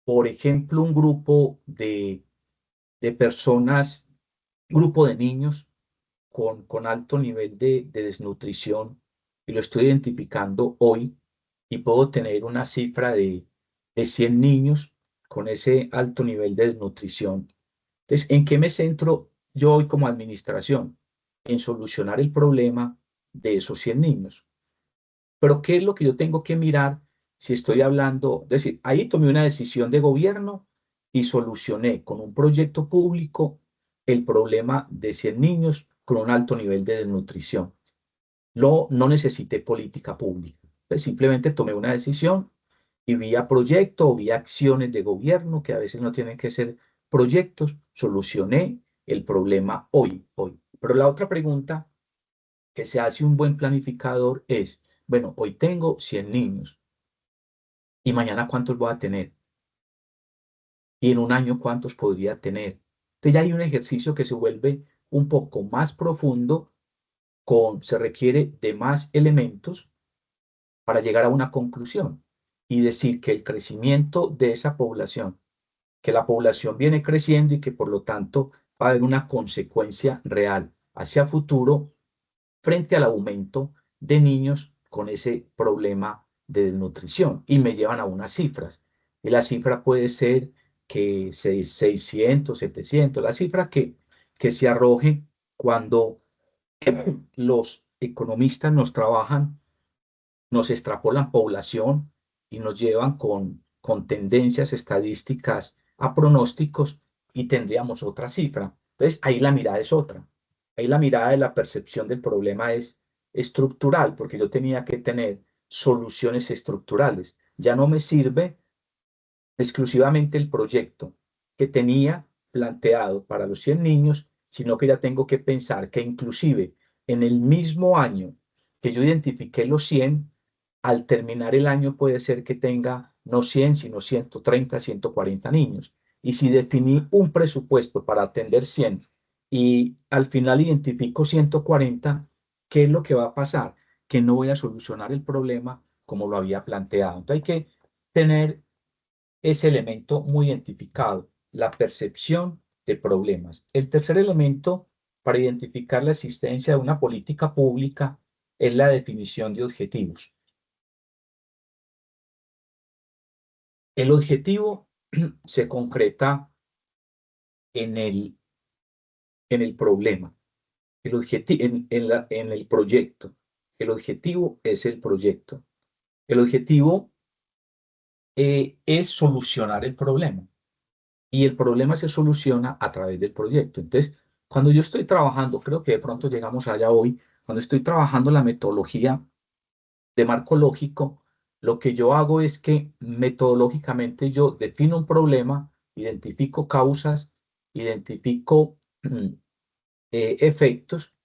por ejemplo, un grupo de personas, grupo de niños con alto nivel de desnutrición, y lo estoy identificando hoy, y puedo tener una cifra de 100 niños con ese alto nivel de desnutrición. Entonces, ¿en qué me centro yo hoy como administración? En solucionar el problema de esos 100 niños. Pero ¿qué es lo que yo tengo que mirar si estoy hablando? Es decir, ahí tomé una decisión de gobierno y solucioné con un proyecto público el problema de 100 niños con un alto nivel de desnutrición. No necesité política pública. Pues simplemente tomé una decisión y vía proyecto o vía acciones de gobierno, que a veces no tienen que ser proyectos, solucioné el problema hoy. Pero la otra pregunta que se hace un buen planificador es, bueno, hoy tengo 100 niños y mañana cuántos voy a tener y en un año cuántos podría tener. Entonces ya hay un ejercicio que se vuelve un poco más profundo, se requiere de más elementos para llegar a una conclusión y decir que el crecimiento de esa población, que la población viene creciendo y que por lo tanto va a haber una consecuencia real hacia futuro frente al aumento de niños con ese problema de desnutrición, y me llevan a unas cifras. Y la cifra puede ser que 600, 700, la cifra que se arroje cuando los economistas nos trabajan, nos extrapolan población y nos llevan con tendencias estadísticas a pronósticos, y tendríamos otra cifra. Entonces, ahí la mirada es otra. Ahí la mirada de la percepción del problema es estructural, porque yo tenía que tener soluciones estructurales. Ya no me sirve exclusivamente el proyecto que tenía planteado para los 100 niños, sino que ya tengo que pensar que inclusive en el mismo año que yo identifiqué los 100, al terminar el año puede ser que tenga no 100, sino 130, 140 niños. Y si definí un presupuesto para atender 100 y al final identifico 140, ¿qué es lo que va a pasar? Que no voy a solucionar el problema como lo había planteado. Entonces hay que tener ese elemento muy identificado, la percepción de problemas. El tercer elemento para identificar la existencia de una política pública es la definición de objetivos. El objetivo se concreta en el problema, en el proyecto. El objetivo es el proyecto. El objetivo es solucionar el problema. Y el problema se soluciona a través del proyecto. Entonces, cuando yo estoy trabajando, creo que de pronto llegamos allá hoy, cuando estoy trabajando la metodología de marco lógico, lo que yo hago es que metodológicamente yo defino un problema, identifico causas, identifico efectos,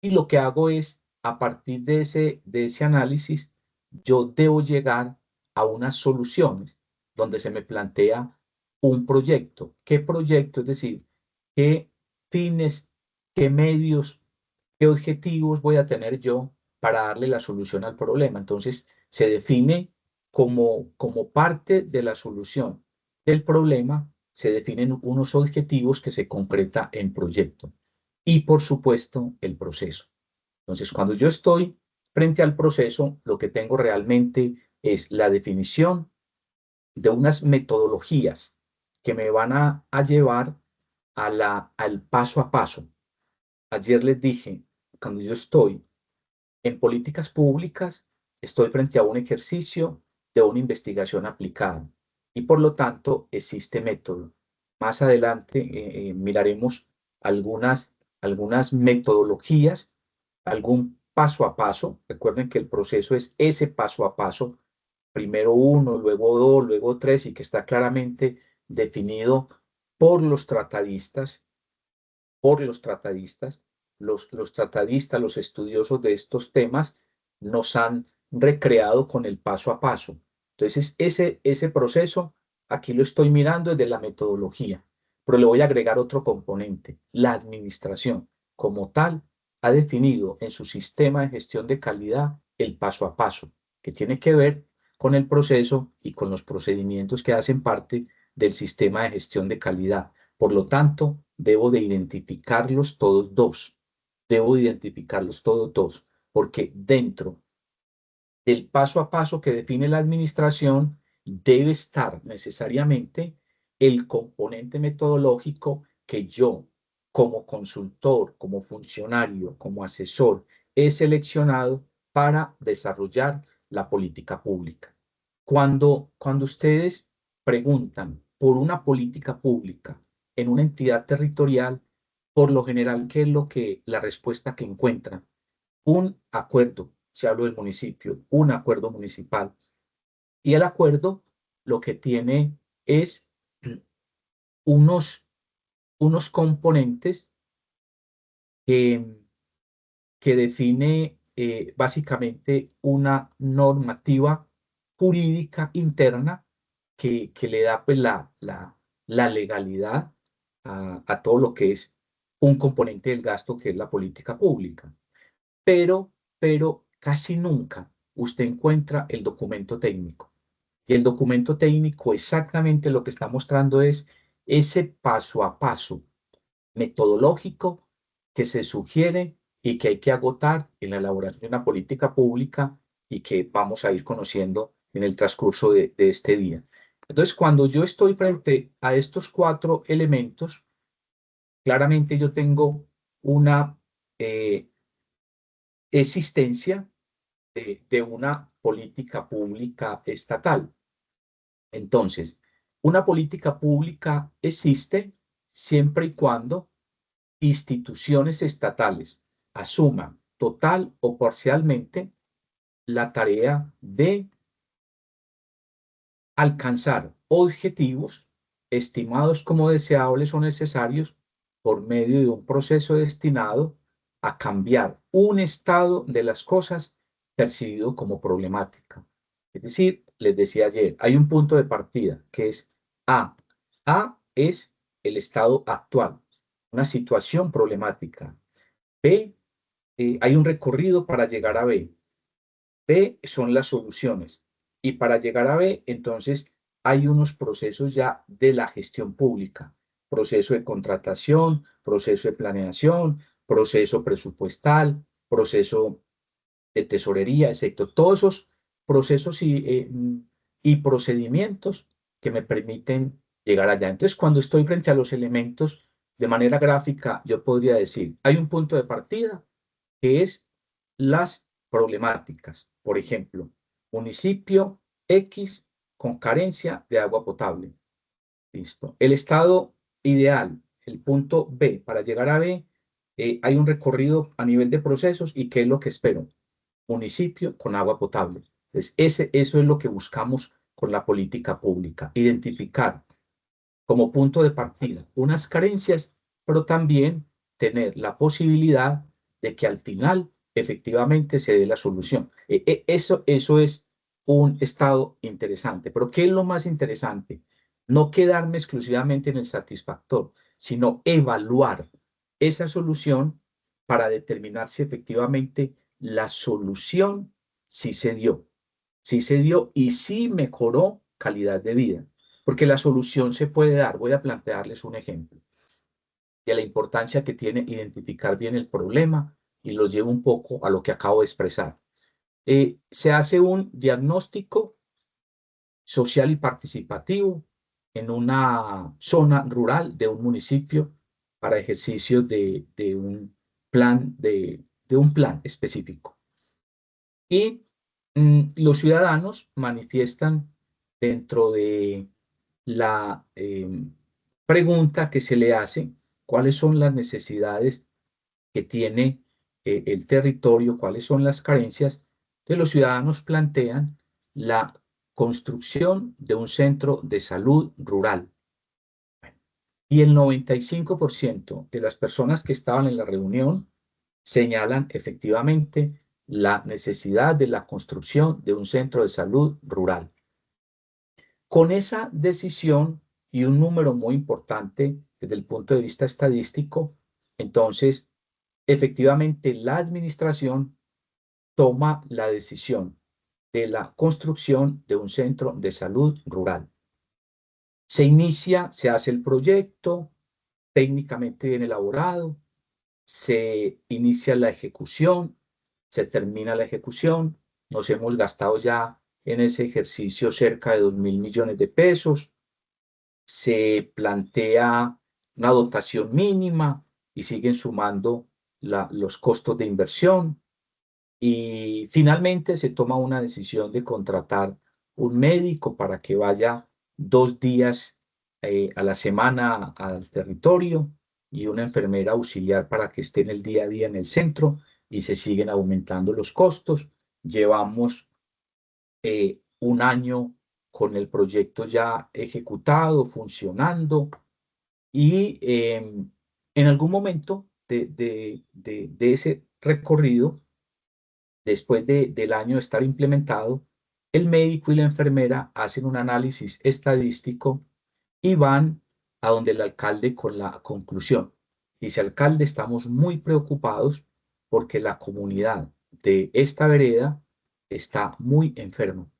y lo que hago es, a partir de ese análisis, yo debo llegar a unas soluciones donde se me plantea un proyecto. ¿Qué proyecto? Es decir, qué fines, qué medios, qué objetivos voy a tener yo para darle la solución al problema. Entonces, se define como parte de la solución del problema, se definen unos objetivos que se concreta en proyecto. Y, por supuesto, el proceso. Entonces, cuando yo estoy frente al proceso, lo que tengo realmente es la definición de unas metodologías que me van a llevar al paso a paso. Ayer les dije, cuando yo estoy en políticas públicas, estoy frente a un ejercicio de una investigación aplicada y por lo tanto existe método. Más adelante miraremos algunas metodologías, algún paso a paso. Recuerden que el proceso es ese paso a paso, primero uno, luego dos, luego tres, y que está claramente definido por los tratadistas, los tratadistas, los estudiosos de estos temas, nos han recreado con el paso a paso. Entonces, ese proceso, aquí lo estoy mirando desde la metodología, pero le voy a agregar otro componente. La administración, como tal, ha definido en su sistema de gestión de calidad el paso a paso, que tiene que ver con el proceso y con los procedimientos que hacen parte del sistema de gestión de calidad. Por lo tanto, debo de identificarlos todos dos. Debo de identificarlos todos dos, porque dentro del paso a paso que define la administración debe estar necesariamente el componente metodológico que yo, como consultor, como funcionario, como asesor, he seleccionado para desarrollar la política pública. Cuando ustedes preguntan por una política pública en una entidad territorial, por lo general, ¿qué es la respuesta que encuentran? Un acuerdo, si hablo del municipio, un acuerdo municipal. Y el acuerdo lo que tiene es unos componentes que, que define básicamente una normativa jurídica interna que le da pues la legalidad a todo lo que es un componente del gasto que es la política pública. Pero casi nunca usted encuentra el documento técnico. Y el documento técnico exactamente lo que está mostrando es ese paso a paso metodológico que se sugiere y que hay que agotar en la elaboración de una política pública y que vamos a ir conociendo en el transcurso de este día. Entonces, cuando yo estoy frente a estos 4 elementos, claramente yo tengo una existencia de una política pública estatal. Entonces, una política pública existe siempre y cuando instituciones estatales asuman total o parcialmente la tarea de alcanzar objetivos estimados como deseables o necesarios por medio de un proceso destinado a cambiar un estado de las cosas percibido como problemática. Es decir, les decía ayer, hay un punto de partida que es A. A es el estado actual, una situación problemática. B, hay un recorrido para llegar a B. B son las soluciones. Y para llegar a B, entonces, hay unos procesos ya de la gestión pública. Proceso de contratación, proceso de planeación, proceso presupuestal, proceso de tesorería, etcétera. Todos esos procesos y procedimientos que me permiten llegar allá. Entonces, cuando estoy frente a los elementos de manera gráfica, yo podría decir, hay un punto de partida que es las problemáticas. Por ejemplo, municipio X con carencia de agua potable. Listo. El estado ideal, el punto B, para llegar a B, hay un recorrido a nivel de procesos y ¿qué es lo que espero? Municipio con agua potable. Entonces, eso es lo que buscamos con la política pública, identificar como punto de partida unas carencias, pero también tener la posibilidad de que al final efectivamente se dé la solución. Eso es un estado interesante, pero ¿qué es lo más interesante? No quedarme exclusivamente en el satisfactor, sino evaluar esa solución para determinar si efectivamente la solución sí se dio y sí mejoró calidad de vida. Porque la solución se puede dar. Voy a plantearles un ejemplo de la importancia que tiene identificar bien el problema y los llevo un poco a lo que acabo de expresar. Se hace un diagnóstico social y participativo en una zona rural de un municipio para ejercicio de un plan específico. Y los ciudadanos manifiestan dentro de la pregunta que se le hace, cuáles son las necesidades que tiene el territorio, cuáles son las carencias, que los ciudadanos plantean la construcción de un centro de salud rural. Y el 95% de las personas que estaban en la reunión señalan efectivamente la necesidad de la construcción de un centro de salud rural. Con esa decisión y un número muy importante desde el punto de vista estadístico, entonces, efectivamente, la administración toma la decisión de la construcción de un centro de salud rural. Se inicia, se hace el proyecto, técnicamente bien elaborado, se inicia la ejecución, se termina la ejecución, nos hemos gastado ya en ese ejercicio cerca de 2.000 millones de pesos, se plantea una dotación mínima y siguen sumando los costos de inversión y finalmente se toma una decisión de contratar un médico para que vaya 2 días a la semana al territorio y una enfermera auxiliar para que esté en el día a día en el centro y se siguen aumentando los costos. Llevamos un año con el proyecto ya ejecutado, funcionando y en algún momento de ese recorrido, después del año de estar implementado, el médico y la enfermera hacen un análisis estadístico y van a donde el alcalde con la conclusión. Dice, alcalde, estamos muy preocupados porque la comunidad de esta vereda está muy enferma.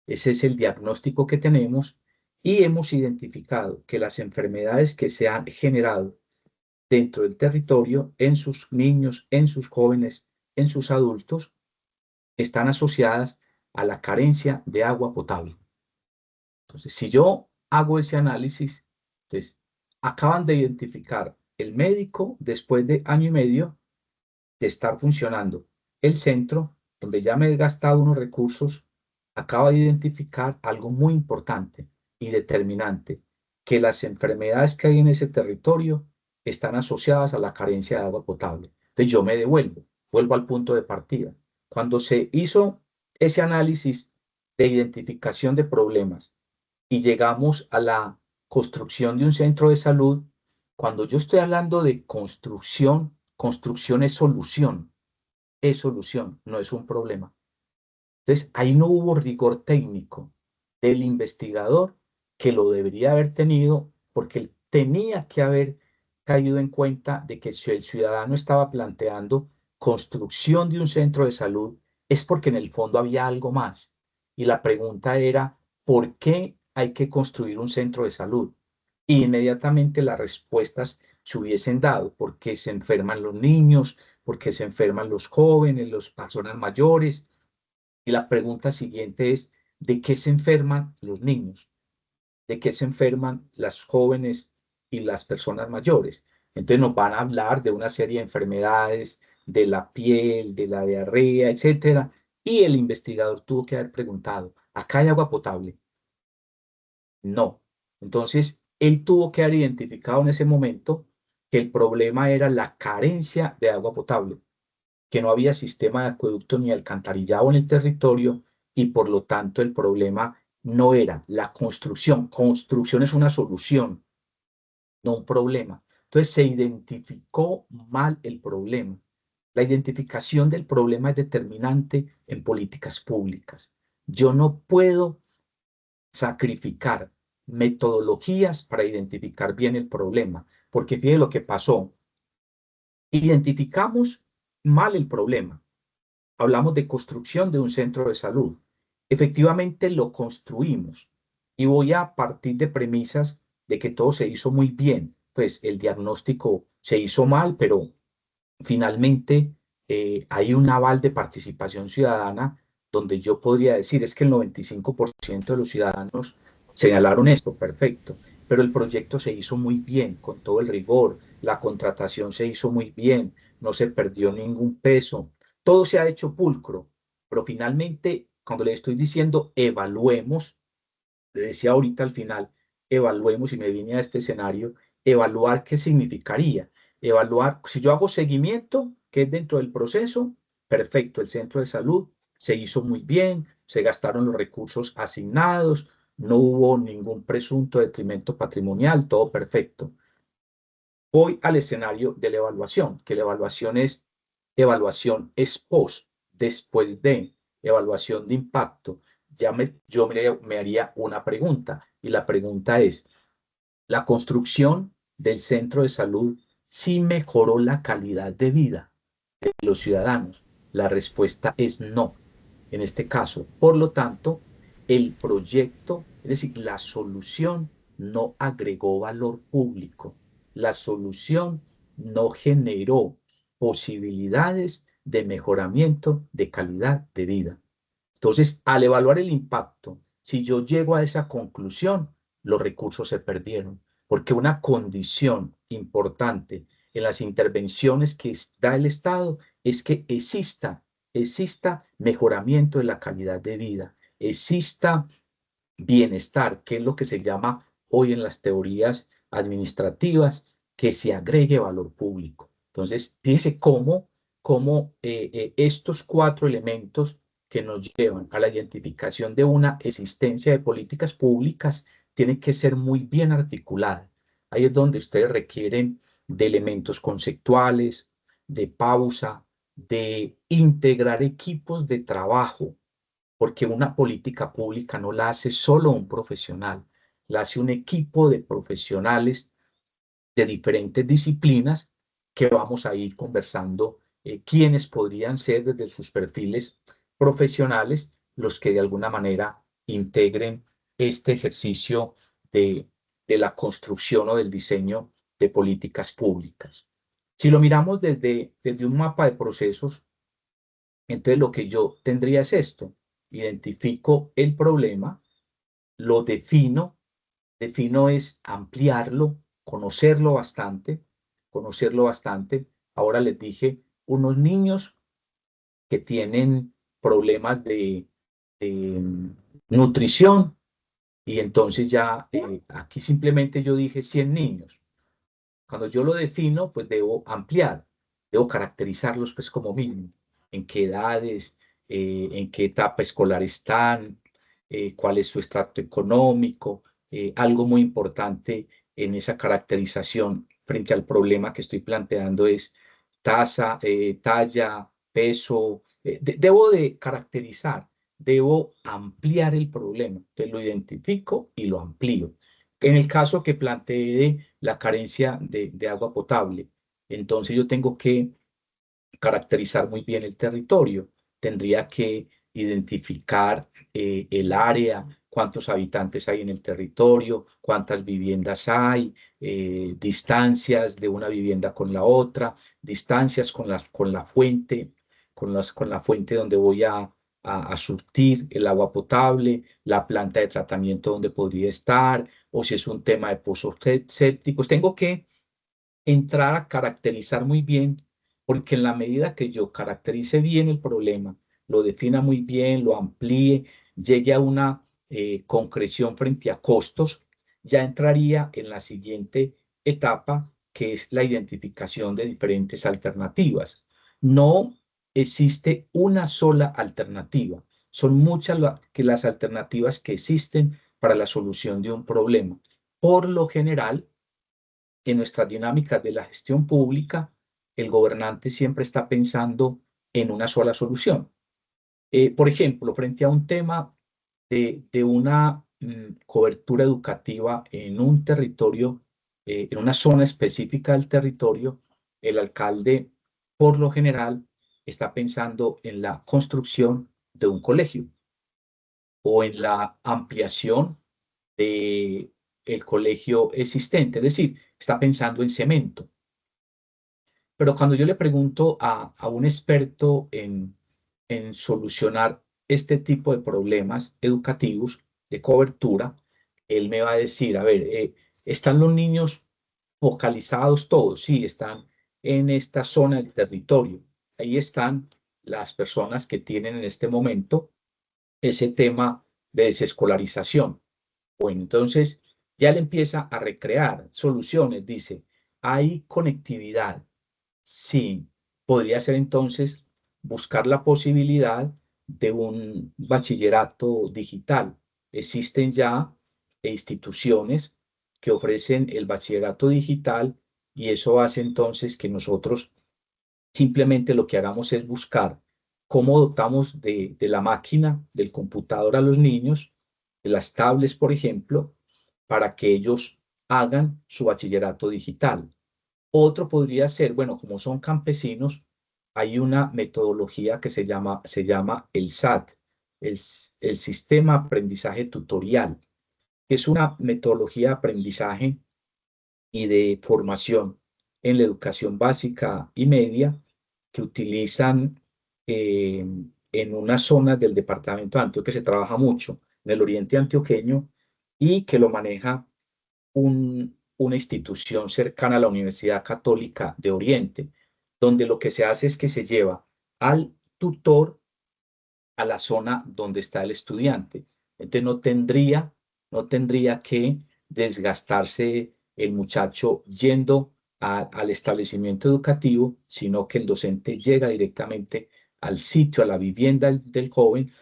Ese es el diagnóstico que tenemos y hemos identificado que las enfermedades que se han generado dentro del territorio, en sus niños, en sus jóvenes, en sus adultos, están asociadas a la carencia de agua potable. Entonces, si yo hago ese análisis, entonces, acaban de identificar el médico después de año y medio de estar funcionando. El centro, donde ya me he gastado unos recursos, acaba de identificar algo muy importante y determinante, que las enfermedades que hay en ese territorio están asociadas a la carencia de agua potable. Entonces yo me vuelvo al punto de partida. Cuando se hizo ese análisis de identificación de problemas y llegamos a la construcción de un centro de salud. Cuando yo estoy hablando de construcción, construcción es solución, no es un problema. Entonces, ahí no hubo rigor técnico del investigador, que lo debería haber tenido, porque él tenía que haber caído en cuenta de que si el ciudadano estaba planteando construcción de un centro de salud, es porque en el fondo había algo más. Y la pregunta era, ¿por qué hay que construir un centro de salud? Y inmediatamente las respuestas se hubiesen dado: porque se enferman los niños, porque se enferman los jóvenes, las personas mayores. Y la pregunta siguiente es, ¿de qué se enferman los niños? ¿De qué se enferman las jóvenes y las personas mayores? Entonces nos van a hablar de una serie de enfermedades, de la piel, de la diarrea, etcétera. Y el investigador tuvo que haber preguntado, ¿acá hay agua potable? No. Entonces, él tuvo que haber identificado en ese momento que el problema era la carencia de agua potable, que no había sistema de acueducto ni alcantarillado en el territorio, y por lo tanto el problema no era la construcción. Construcción es una solución, no un problema. Entonces se identificó mal el problema. La identificación del problema es determinante en políticas públicas. Yo no puedo sacrificar metodologías para identificar bien el problema, porque fíjate lo que pasó. Identificamos mal el problema. Hablamos de construcción de un centro de salud. Efectivamente lo construimos, y voy a partir de premisas de que todo se hizo muy bien. Pues el diagnóstico se hizo mal, pero finalmente hay un aval de participación ciudadana, donde yo podría decir es que el 95% de los ciudadanos señalaron esto, perfecto, pero el proyecto se hizo muy bien, con todo el rigor, la contratación se hizo muy bien, no se perdió ningún peso, todo se ha hecho pulcro, pero finalmente, cuando le estoy diciendo evaluemos, le decía ahorita al final, evaluemos, y me vine a este escenario, evaluar qué significaría. Evaluar, si yo hago seguimiento, que es dentro del proceso, perfecto, el centro de salud se hizo muy bien, se gastaron los recursos asignados, no hubo ningún presunto detrimento patrimonial, todo perfecto. Voy al escenario de la evaluación, que la evaluación es evaluación ex post, después de evaluación de impacto. Yo me haría una pregunta, y la pregunta es, ¿la construcción del centro de salud sí mejoró la calidad de vida de los ciudadanos? La respuesta es no, en este caso. Por lo tanto, el proyecto, es decir, la solución no agregó valor público. La solución no generó posibilidades de mejoramiento de calidad de vida. Entonces, al evaluar el impacto, si yo llego a esa conclusión, los recursos se perdieron, porque una condición importante en las intervenciones que da el Estado es que exista mejoramiento de la calidad de vida, exista bienestar, que es lo que se llama hoy en las teorías administrativas, que se agregue valor público. Entonces, fíjese cómo estos cuatro elementos que nos llevan a la identificación de una existencia de políticas públicas tienen que ser muy bien articuladas. Ahí es donde ustedes requieren de elementos conceptuales, de pausa, de integrar equipos de trabajo, porque una política pública no la hace solo un profesional, la hace un equipo de profesionales de diferentes disciplinas, que vamos a ir conversando quiénes podrían ser desde sus perfiles profesionales los que de alguna manera integren este ejercicio de la construcción o del diseño de políticas públicas. Si lo miramos desde un mapa de procesos, entonces lo que yo tendría es esto: identifico el problema, lo defino. Defino es ampliarlo, conocerlo bastante. Ahora les dije, unos niños que tienen problemas de nutrición, y entonces ya aquí simplemente yo dije 100 niños. Cuando yo lo defino, pues debo ampliar, debo caracterizarlos pues como mínimo, en qué edades, en qué etapa escolar están, cuál es su estrato económico. Algo muy importante en esa caracterización frente al problema que estoy planteando es tasa, talla, peso. Debo de caracterizar, debo ampliar el problema. Entonces lo identifico y lo amplío. En el caso que planteé de la carencia de agua potable, entonces yo tengo que caracterizar muy bien el territorio. Tendría que identificar el área, cuántos habitantes hay en el territorio, cuántas viviendas hay, distancias de una vivienda con la otra, distancias con la fuente, con la fuente donde voy a surtir el agua potable, la planta de tratamiento donde podría estar, o si es un tema de pozos sépticos. Tengo que entrar a caracterizar muy bien, porque en la medida que yo caracterice bien el problema, lo defina muy bien, lo amplíe, llegue a una concreción frente a costos, ya entraría en la siguiente etapa, que es la identificación de diferentes alternativas. No existe una sola alternativa, son muchas las alternativas que existen para la solución de un problema. Por lo general, en nuestras dinámicas de la gestión pública, el gobernante siempre está pensando en una sola solución. Por ejemplo, frente a un tema de una cobertura educativa en un territorio, en una zona específica del territorio, el alcalde, por lo general, está pensando en la construcción de un colegio o en la ampliación de el colegio existente, es decir, está pensando en cemento. Pero cuando yo le pregunto a un experto en solucionar este tipo de problemas educativos de cobertura, él me va a decir, a ver, ¿están los niños focalizados todos? Sí, están en esta zona del territorio. Ahí están las personas que tienen en este momento ese tema de desescolarización. Bueno, entonces ya le empieza a recrear soluciones, dice, hay conectividad. Sí, podría ser entonces buscar la posibilidad de un bachillerato digital. Existen ya instituciones que ofrecen el bachillerato digital y eso hace entonces que nosotros simplemente lo que hagamos es buscar cómo dotamos de la máquina, del computador a los niños, de las tablets, por ejemplo, para que ellos hagan su bachillerato digital. Otro podría ser, bueno, como son campesinos, hay una metodología que se llama el SAT, el Sistema de Aprendizaje Tutorial, que es una metodología de aprendizaje y de formación en la educación básica y media que utilizan en unas zonas del departamento de Antioquia que se trabaja mucho, en el oriente antioqueño, y que lo maneja una institución cercana a la Universidad Católica de Oriente, donde lo que se hace es que se lleva al tutor a la zona donde está el estudiante. Entonces no tendría que desgastarse el muchacho yendo al establecimiento educativo, sino que el docente llega directamente al sitio, a la vivienda del joven,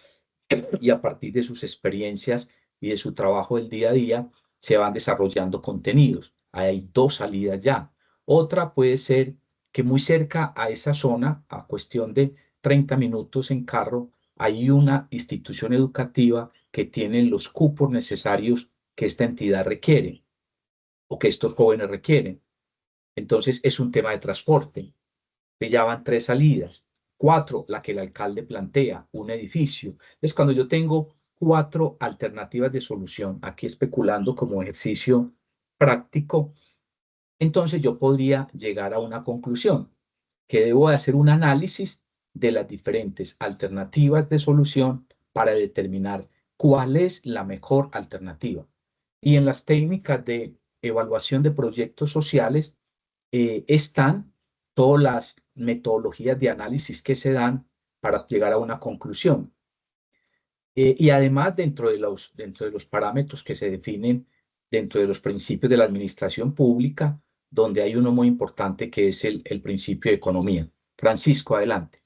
y a partir de sus experiencias y de su trabajo del día a día se van desarrollando contenidos. Hay dos salidas ya. Otra puede ser que muy cerca a esa zona, a cuestión de 30 minutos en carro, hay una institución educativa que tiene los cupos necesarios que esta entidad requiere o que estos jóvenes requieren. Entonces es un tema de transporte. Ya van tres salidas. Cuatro, la que el alcalde plantea, un edificio. Entonces, cuando yo tengo cuatro alternativas de solución, aquí especulando como ejercicio práctico, entonces yo podría llegar a una conclusión, que debo de hacer un análisis de las diferentes alternativas de solución para determinar cuál es la mejor alternativa. Y en las técnicas de evaluación de proyectos sociales están todas las metodologías de análisis que se dan para llegar a una conclusión. Y además, dentro de los parámetros que se definen dentro de los principios de la administración pública, donde hay uno muy importante que es el principio de economía. Francisco, adelante.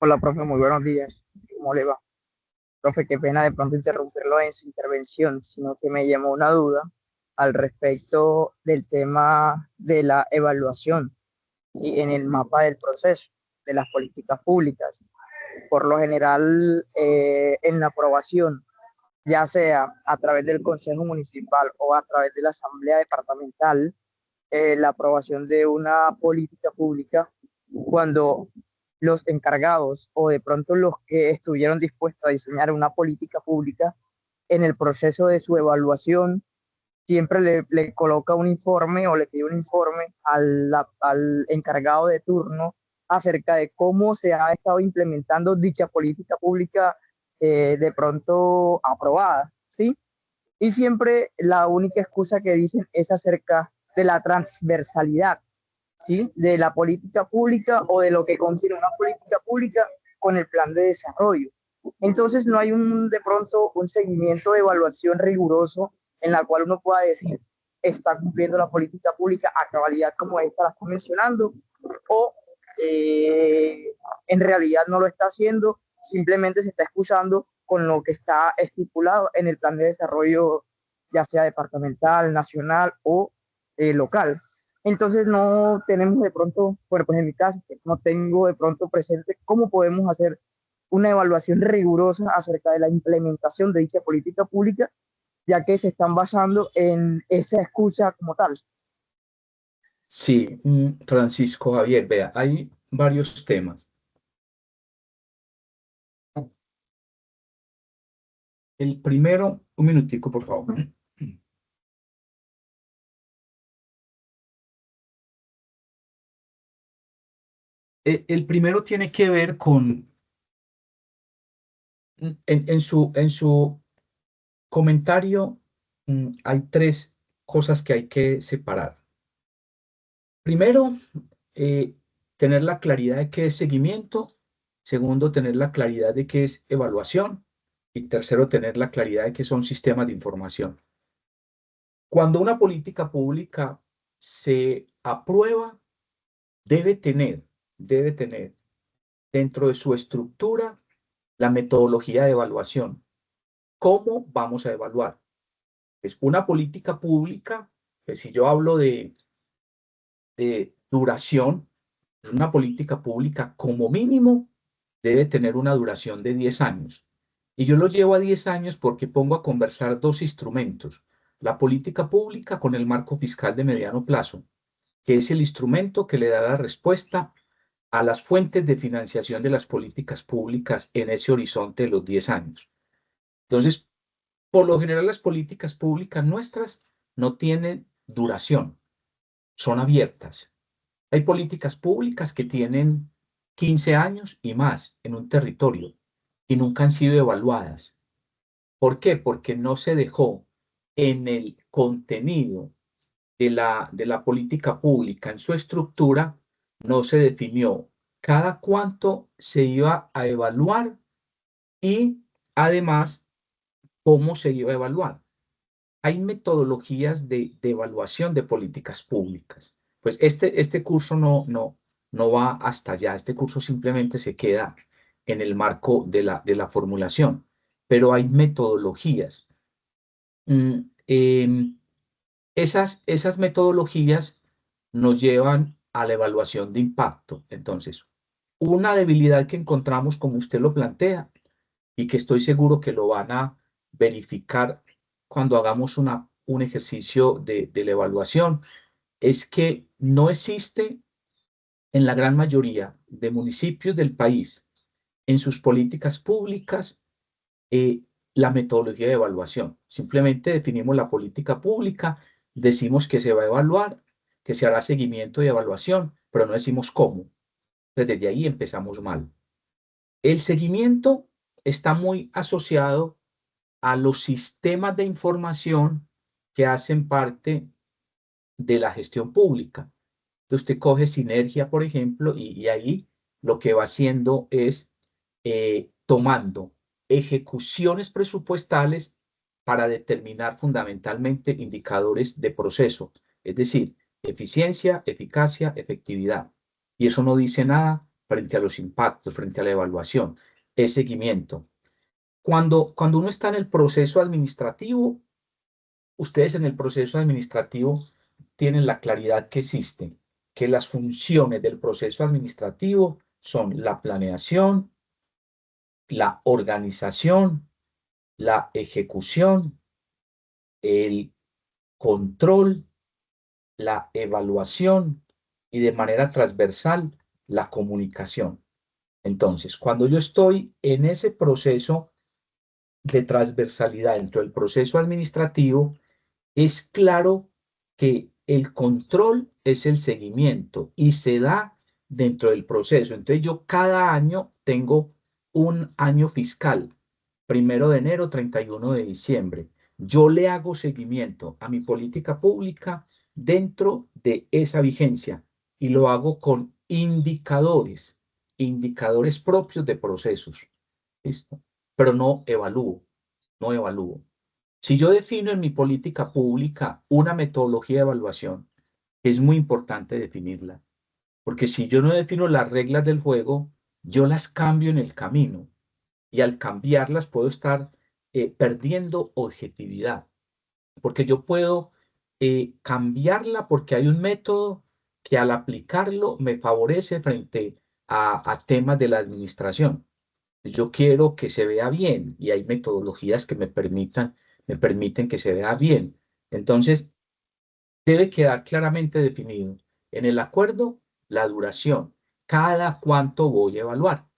Hola, profe, muy buenos días. ¿Cómo le va? Profe, qué pena de pronto interrumpirlo en su intervención, sino que me llamó una duda al respecto del tema de la evaluación y en el mapa del proceso de las políticas públicas. Por lo general, en la aprobación, ya sea a través del Consejo Municipal o a través de la Asamblea Departamental, la aprobación de una política pública, cuando los encargados o de pronto los que estuvieron dispuestos a diseñar una política pública, en el proceso de su evaluación, siempre le coloca un informe o le pide un informe al encargado de turno acerca de cómo se ha estado implementando dicha política pública de pronto aprobada, ¿sí? Y siempre la única excusa que dicen es acerca de la transversalidad, ¿sí? De la política pública o de lo que contiene una política pública con el plan de desarrollo. Entonces no hay de pronto un seguimiento de evaluación riguroso en la cual uno pueda decir está cumpliendo la política pública a cabalidad como esta la está mencionando o en realidad no lo está haciendo, simplemente se está excusando con lo que está estipulado en el plan de desarrollo, ya sea departamental, nacional o local. Entonces no tenemos de pronto, bueno, pues en mi caso, no tengo de pronto presente cómo podemos hacer una evaluación rigurosa acerca de la implementación de dicha política pública, ya que se están basando en esa excusa como tal. Sí, Francisco Javier, vea, hay varios temas. El primero, un minutico, por favor. El primero tiene que ver con, en su comentario, hay tres cosas que hay que separar. Primero, tener la claridad de qué es seguimiento. Segundo, tener la claridad de qué es evaluación. Y tercero, tener la claridad de qué son sistemas de información. Cuando una política pública se aprueba, debe tener dentro de su estructura la metodología de evaluación. ¿Cómo vamos a evaluar? Es una política pública, pues si yo hablo de duración, es una política pública como mínimo debe tener una duración de 10 años. Y yo lo llevo a 10 años porque pongo a conversar dos instrumentos. La política pública con el marco fiscal de mediano plazo, que es el instrumento que le da la respuesta a las fuentes de financiación de las políticas públicas en ese horizonte de los 10 años. Entonces, por lo general, las políticas públicas nuestras no tienen duración, son abiertas. Hay políticas públicas que tienen 15 años y más en un territorio y nunca han sido evaluadas. ¿Por qué? Porque no se dejó en el contenido de la política pública, en su estructura, no se definió cada cuánto se iba a evaluar y además cómo se iba a evaluar. Hay metodologías de evaluación de políticas públicas. Pues este curso no va hasta allá. Este curso simplemente se queda en el marco de la formulación, pero hay metodologías. Esas metodologías nos llevan a la evaluación de impacto. Entonces, una debilidad que encontramos, como usted lo plantea, y que estoy seguro que lo van a verificar cuando hagamos un ejercicio de la evaluación, es que no existe en la gran mayoría de municipios del país, en sus políticas públicas, la metodología de evaluación. Simplemente definimos la política pública, decimos que se va a evaluar, que se hará seguimiento y evaluación, pero no decimos cómo. Entonces, desde ahí empezamos mal. El seguimiento está muy asociado a los sistemas de información que hacen parte de la gestión pública. Entonces, usted coge Sinergia, por ejemplo, y ahí lo que va haciendo es tomando ejecuciones presupuestales para determinar fundamentalmente indicadores de proceso, es decir, eficiencia, eficacia, efectividad. Y eso no dice nada frente a los impactos, frente a la evaluación, es seguimiento. Cuando uno está en el proceso administrativo, ustedes en el proceso administrativo tienen la claridad que existe, que las funciones del proceso administrativo son la planeación, la organización, la ejecución, el control, la evaluación y de manera transversal la comunicación. Entonces, cuando yo estoy en ese proceso de transversalidad dentro del proceso administrativo, es claro que el control es el seguimiento y se da dentro del proceso. Entonces yo cada año tengo un año fiscal, 1 de enero, 31 de diciembre. Yo le hago seguimiento a mi política pública dentro de esa vigencia y lo hago con indicadores, indicadores propios de procesos. ¿Listo? Pero no evalúo, no evalúo. Si yo defino en mi política pública una metodología de evaluación, es muy importante definirla, porque si yo no defino las reglas del juego, yo las cambio en el camino y al cambiarlas puedo estar perdiendo objetividad, porque yo puedo cambiarla porque hay un método que al aplicarlo me favorece frente a temas de la administración. Yo quiero que se vea bien y hay metodologías que me permiten que se vea bien. Entonces, debe quedar claramente definido en el acuerdo la duración, cada cuánto voy a evaluar.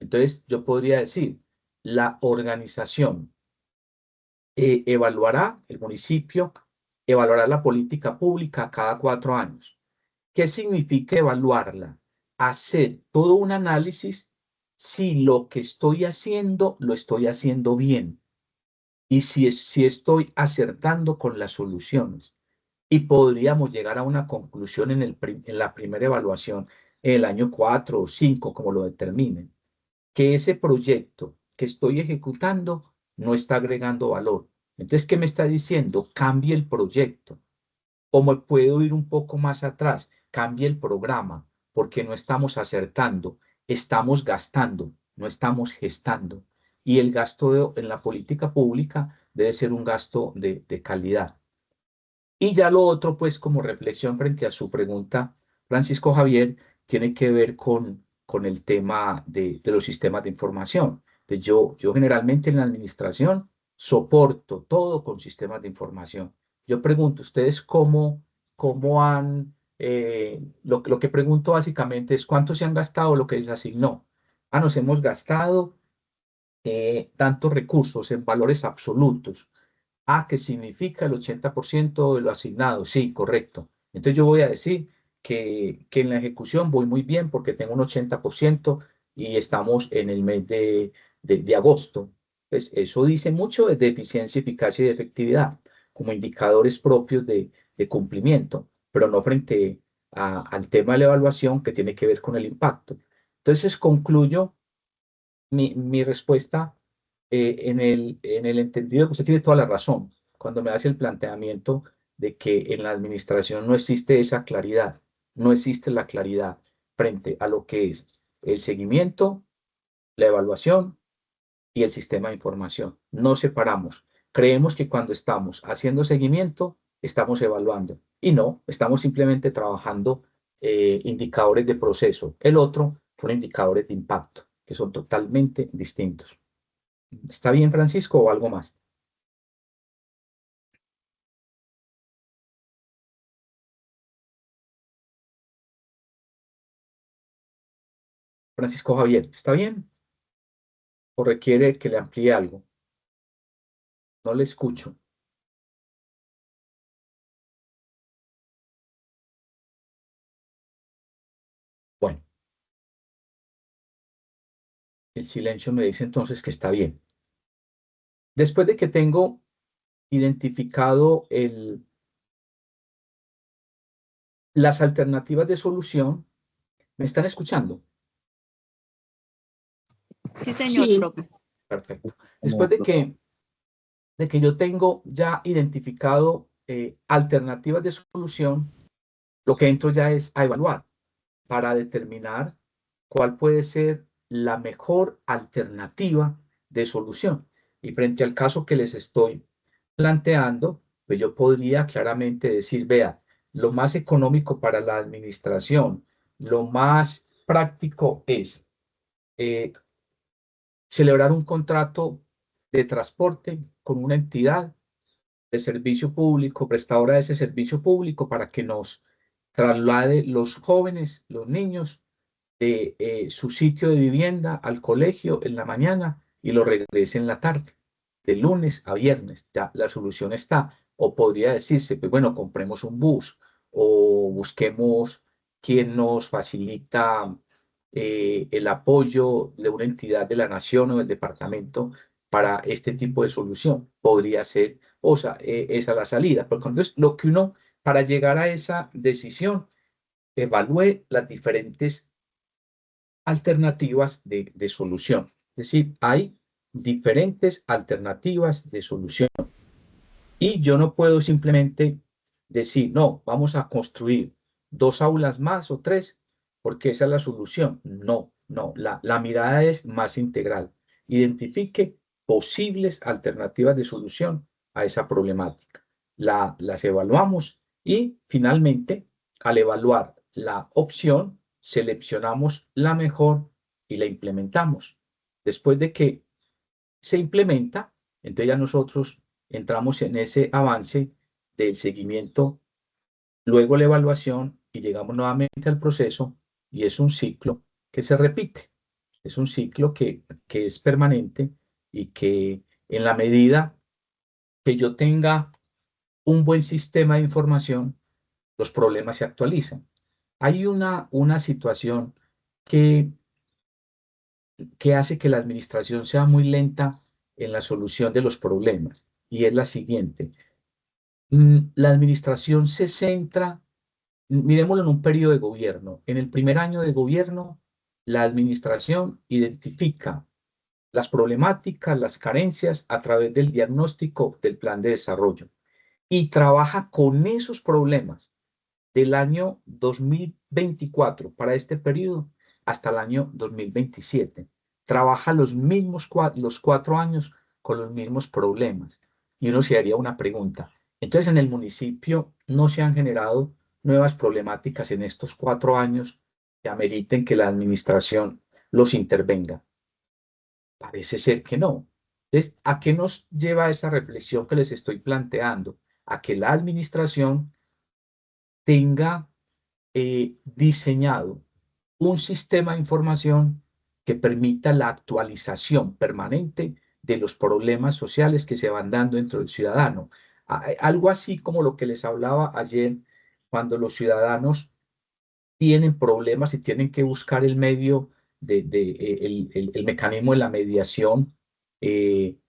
Entonces, yo podría decir, la organización evaluará, el municipio evaluará la política pública cada 4 años. ¿Qué significa evaluarla? Hacer todo un análisis si lo que estoy haciendo lo estoy haciendo bien y si estoy acertando con las soluciones. Y podríamos llegar a una conclusión en la primera evaluación, en el año 4 o 5, como lo determinen, que ese proyecto que estoy ejecutando no está agregando valor. Entonces, ¿qué me está diciendo? Cambie el proyecto. O me puedo ir un poco más atrás, cambie el programa, porque no estamos acertando, estamos gastando, no estamos gestando. Y el gasto en la política pública debe ser un gasto de calidad. Y ya lo otro, pues como reflexión frente a su pregunta, Francisco Javier, tiene que ver con el tema de los sistemas de información. Yo generalmente en la administración soporto todo con sistemas de información. Yo pregunto, ¿ustedes cómo han, lo que pregunto básicamente es cuánto se han gastado lo que les asignó? Ah, nos hemos gastado tantos recursos en valores absolutos. Ah, ¿qué significa el 80% de lo asignado? Sí, correcto. Entonces yo voy a decir que en la ejecución voy muy bien porque tengo un 80% y estamos en el mes de agosto. Pues eso dice mucho de eficiencia, eficacia y de efectividad como indicadores propios de cumplimiento, pero no frente al tema de la evaluación que tiene que ver con el impacto. Entonces concluyo mi respuesta en el entendido que usted tiene toda la razón cuando me hace el planteamiento de que en la administración no existe esa claridad, no existe la claridad frente a lo que es el seguimiento, la evaluación y el sistema de información. No separamos. Creemos que cuando estamos haciendo seguimiento, estamos evaluando y no, estamos simplemente trabajando indicadores de proceso. El otro son indicadores de impacto, que son totalmente distintos. ¿Está bien, Francisco, o algo más? Francisco Javier, ¿está bien? ¿O requiere que le amplíe algo? No le escucho. Bueno, el silencio me dice entonces que está bien. Después de que tengo identificado las alternativas de solución, ¿me están escuchando? Sí, señor, Sí. profe. Perfecto. Después de que yo tengo ya identificado alternativas de solución, lo que entro ya es a evaluar para determinar cuál puede ser la mejor alternativa de solución. Y frente al caso que les estoy planteando, pues yo podría claramente decir, vea, lo más económico para la administración, lo más práctico es celebrar un contrato de transporte con una entidad de servicio público, prestadora de ese servicio público, para que nos traslade los jóvenes, los niños, de su sitio de vivienda al colegio en la mañana y lo regrese en la tarde, de lunes a viernes. Ya la solución está. O podría decirse, pues bueno, compremos un bus o busquemos quien nos facilita el apoyo de una entidad de la nación o del departamento para este tipo de solución. Podría ser, o sea, esa la salida. Porque entonces, lo que uno, para llegar a esa decisión, evalúe las diferentes alternativas de solución. Es decir, hay diferentes alternativas de solución. Y yo no puedo simplemente decir, no, vamos a construir 2 aulas más o 3, porque esa es la solución. No, no, la mirada es más integral. Identifique posibles alternativas de solución a esa problemática. Las evaluamos y finalmente, al evaluar la opción, seleccionamos la mejor y la implementamos. Después de que se implementa, entonces ya nosotros entramos en ese avance del seguimiento, luego la evaluación y llegamos nuevamente al proceso, y es un ciclo que se repite, es un ciclo que es permanente y que en la medida que yo tenga un buen sistema de información, los problemas se actualizan. Hay una situación que hace que la administración sea muy lenta en la solución de los problemas, y es la siguiente. La administración se centra, miremoslo en un periodo de gobierno. En el primer año de gobierno, la administración identifica las problemáticas, las carencias a través del diagnóstico del plan de desarrollo y trabaja con esos problemas del año 2024 para este periodo hasta el año 2027. Trabaja los mismos los 4 años con los mismos problemas. Y uno se haría una pregunta. Entonces, en el municipio no se han generado nuevas problemáticas en estos 4 años que ameriten que la administración los intervenga. Parece ser que no. Entonces, ¿a qué nos lleva esa reflexión que les estoy planteando? A que la administración tenga diseñado un sistema de información que permita la actualización permanente de los problemas sociales que se van dando dentro del ciudadano. Algo así como lo que les hablaba ayer, cuando los ciudadanos tienen problemas y tienen que buscar el medio el mecanismo de la mediación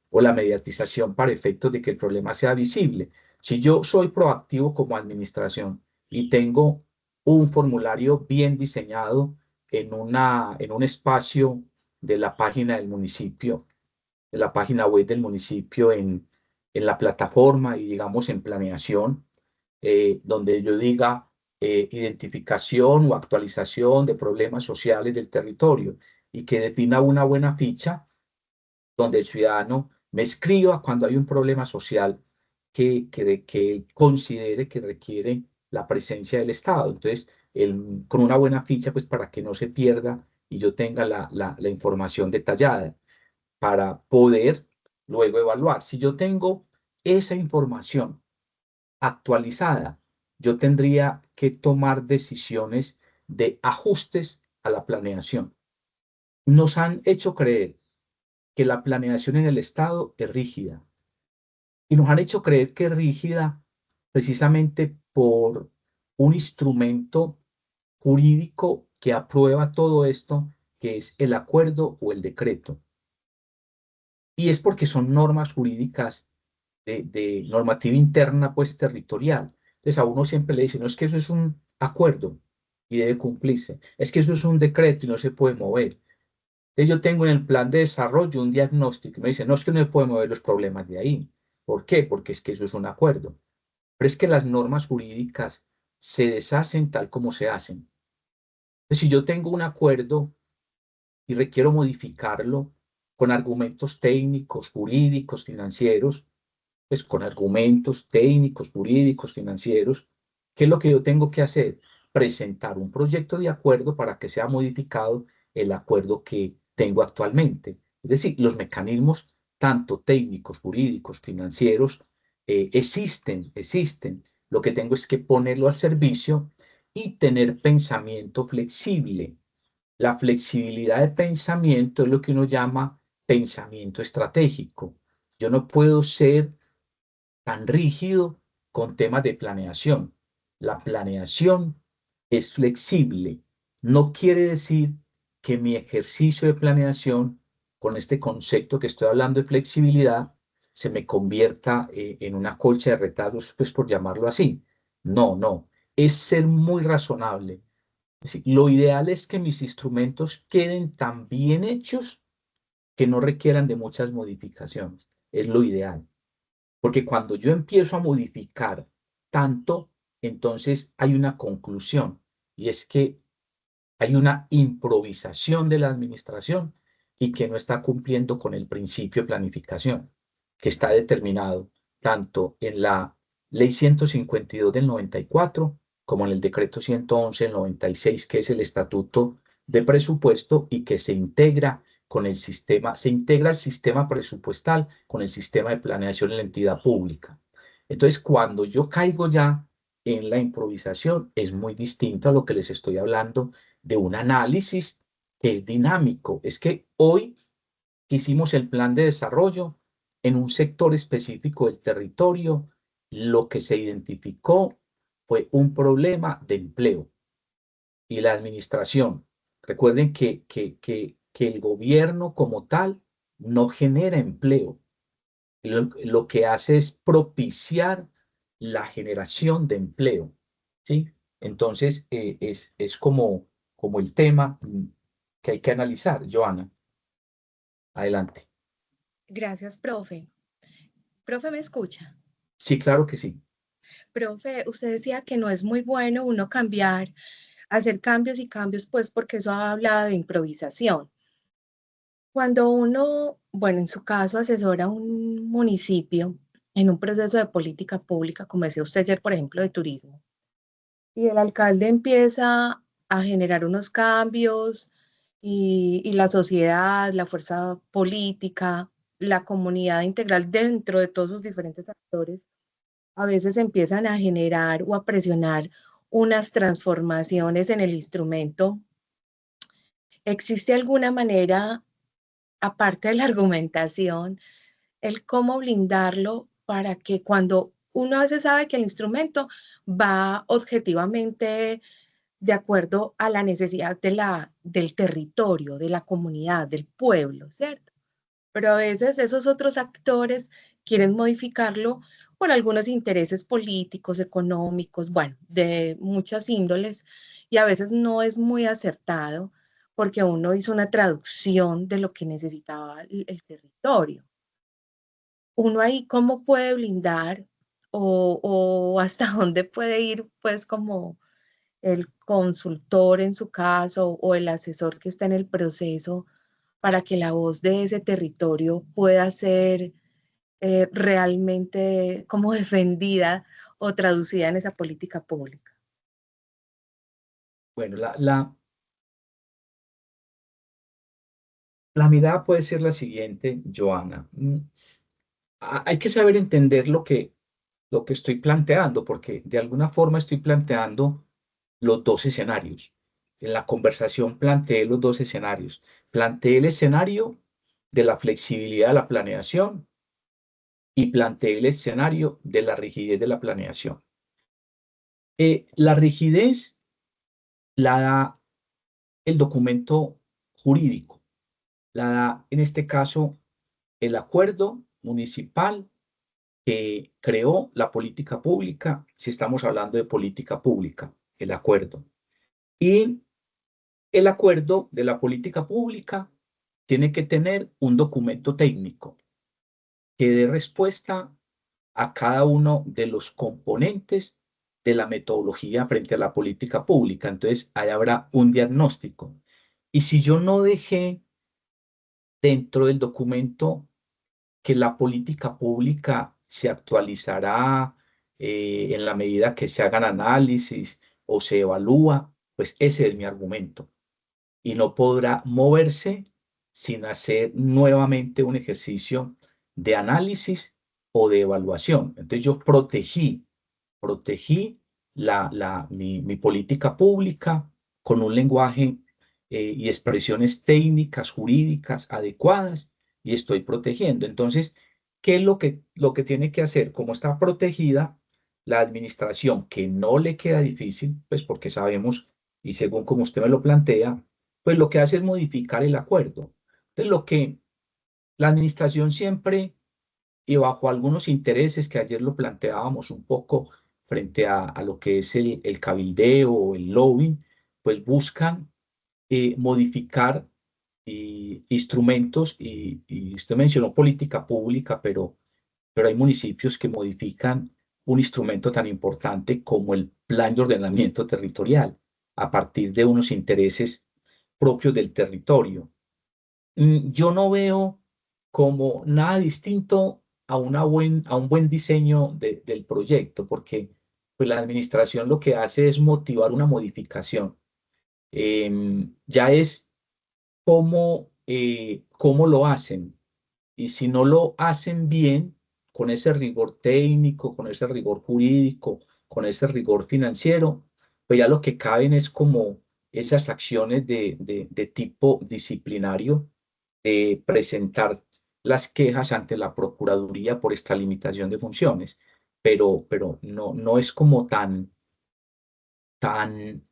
o la mediatización para efectos de que el problema sea visible. Si yo soy proactivo como administración y tengo un formulario bien diseñado en un espacio de la página del municipio, de la página web del municipio, en la plataforma y digamos en planeación, donde yo diga identificación o actualización de problemas sociales del territorio, y que defina una buena ficha donde el ciudadano me escriba cuando hay un problema social que considere que requiere la presencia del Estado. Entonces, con una buena ficha, pues para que no se pierda y yo tenga la información detallada para poder luego evaluar. Si yo tengo esa información actualizada, yo tendría que tomar decisiones de ajustes a la planeación. Nos han hecho creer que la planeación en el Estado es rígida, y nos han hecho creer que es rígida precisamente por un instrumento jurídico que aprueba todo esto, que es el acuerdo o el decreto. Y es porque son normas jurídicas de normativa interna, pues territorial. Entonces a uno siempre le dicen, no, es que eso es un acuerdo y debe cumplirse. Es que eso es un decreto y no se puede mover. Entonces yo tengo en el plan de desarrollo un diagnóstico y me dicen, no, es que no se puede mover los problemas de ahí. ¿Por qué? Porque es que eso es un acuerdo. Pero es que las normas jurídicas se deshacen tal como se hacen. Entonces, si yo tengo un acuerdo y requiero modificarlo, con argumentos técnicos, jurídicos, financieros, pues con argumentos técnicos, jurídicos, financieros. ¿Qué es lo que yo tengo que hacer? Presentar un proyecto de acuerdo para que sea modificado el acuerdo que tengo actualmente. Es decir, los mecanismos tanto técnicos, jurídicos, financieros, existen. Lo que tengo es que ponerlo al servicio y tener pensamiento flexible. La flexibilidad de pensamiento es lo que uno llama pensamiento estratégico. Yo no puedo ser tan rígido con temas de planeación. La planeación es flexible. No quiere decir que mi ejercicio de planeación, con este concepto que estoy hablando de flexibilidad, se me convierta en una colcha de retazos, pues por llamarlo así. No. Es ser muy razonable. Es decir, lo ideal es que mis instrumentos queden tan bien hechos que no requieran de muchas modificaciones. Es lo ideal. Porque cuando yo empiezo a modificar tanto, entonces hay una conclusión, y es que hay una improvisación de la administración y que no está cumpliendo con el principio de planificación, que está determinado tanto en la Ley 152 del 94 como en el Decreto 111 del 96, que es el Estatuto de Presupuesto y que se integra con el sistema, se integra el sistema presupuestal con el sistema de planeación en la entidad pública. Entonces, cuando yo caigo ya en la improvisación, es muy distinto a lo que les estoy hablando de un análisis que es dinámico. Es que hoy hicimos el plan de desarrollo en un sector específico del territorio. Lo que se identificó fue un problema de empleo y la administración. Recuerden que el gobierno como tal no genera empleo. Lo que hace es propiciar la generación de empleo, ¿sí? Entonces, es como el tema que hay que analizar. Joana, adelante. Gracias, profe. Profe, ¿me escucha? Sí, claro que sí. Profe, usted decía que no es muy bueno uno cambiar, hacer cambios y cambios, pues porque eso habla de improvisación. Cuando uno, bueno, en su caso, asesora a un municipio en un proceso de política pública, como decía usted ayer, por ejemplo, de turismo, y el alcalde empieza a generar unos cambios y la sociedad, la fuerza política, la comunidad integral dentro de todos sus diferentes actores, a veces empiezan a generar o a presionar unas transformaciones en el instrumento. ¿Existe alguna manera, aparte de la argumentación, el cómo blindarlo para que cuando uno a veces sabe que el instrumento va objetivamente de acuerdo a la necesidad del territorio, de la comunidad, del pueblo, ¿cierto? Pero a veces esos otros actores quieren modificarlo por algunos intereses políticos, económicos, bueno, de muchas índoles, y a veces no es muy acertado porque uno hizo una traducción de lo que necesitaba el territorio. Uno ahí cómo puede blindar o hasta dónde puede ir, pues como el consultor en su caso o el asesor que está en el proceso para que la voz de ese territorio pueda ser realmente como defendida o traducida en esa política pública. Bueno, la mirada puede ser la siguiente, Joana. Hay que saber entender lo que estoy planteando, porque de alguna forma estoy planteando los dos escenarios. En la conversación planteé los dos escenarios. Planteé el escenario de la flexibilidad de la planeación y planteé el escenario de la rigidez de la planeación. La rigidez la da el documento jurídico, la da en este caso el acuerdo municipal que creó la política pública, si estamos hablando de política pública, el acuerdo. Y el acuerdo de la política pública tiene que tener un documento técnico que dé respuesta a cada uno de los componentes de la metodología frente a la política pública. Entonces, ahí habrá un diagnóstico. Y si yo no dejé dentro del documento que la política pública se actualizará en la medida que se hagan análisis o se evalúa, pues ese es mi argumento. Y no podrá moverse sin hacer nuevamente un ejercicio de análisis o de evaluación. Entonces yo protegí mi política pública con un lenguaje y expresiones técnicas, jurídicas adecuadas, y estoy protegiendo. Entonces, ¿qué es lo que tiene que hacer? Como está protegida la administración, que no le queda difícil, pues porque sabemos, y según como usted me lo plantea, pues lo que hace es modificar el acuerdo. Entonces, lo que la administración siempre, y bajo algunos intereses que ayer lo planteábamos un poco frente a lo que es el cabildeo o el lobbying, pues buscan modificar instrumentos y usted mencionó política pública, pero hay municipios que modifican un instrumento tan importante como el plan de ordenamiento territorial a partir de unos intereses propios del territorio. Yo no veo como nada distinto a a un buen diseño del proyecto, porque pues, la administración lo que hace es motivar una modificación. Ya es cómo lo hacen. Y si no lo hacen bien, con ese rigor técnico, con ese rigor jurídico, con ese rigor financiero, pues ya lo que caben es como esas acciones de tipo disciplinario, de presentar las quejas ante la Procuraduría por esta limitación de funciones. Pero no es como tan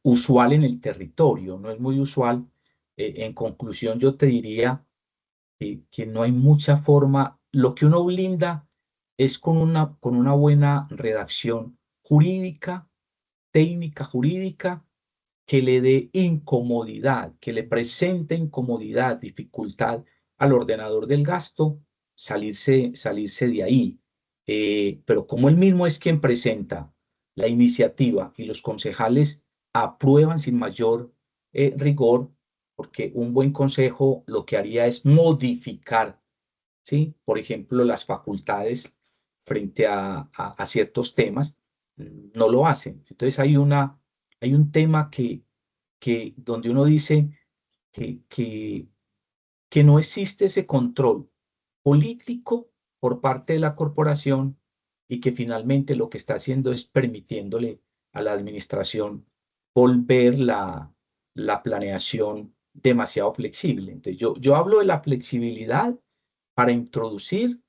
usual en el territorio, no es muy usual. En conclusión, yo te diría que no hay mucha forma. Lo que uno blinda es con una buena redacción jurídica, técnica jurídica, que le dé incomodidad, que le presente incomodidad, dificultad al ordenador del gasto, salirse de ahí. Pero como él mismo es quien presenta la iniciativa y los concejales aprueban sin mayor rigor, porque un buen consejo lo que haría es modificar, ¿sí? Por ejemplo, las facultades frente a ciertos temas, no lo hacen. Entonces hay un tema donde uno dice que, que, que no existe ese control político por parte de la corporación y que finalmente lo que está haciendo es permitiéndole a la administración volver la planeación demasiado flexible. Entonces yo hablo de la flexibilidad para introducir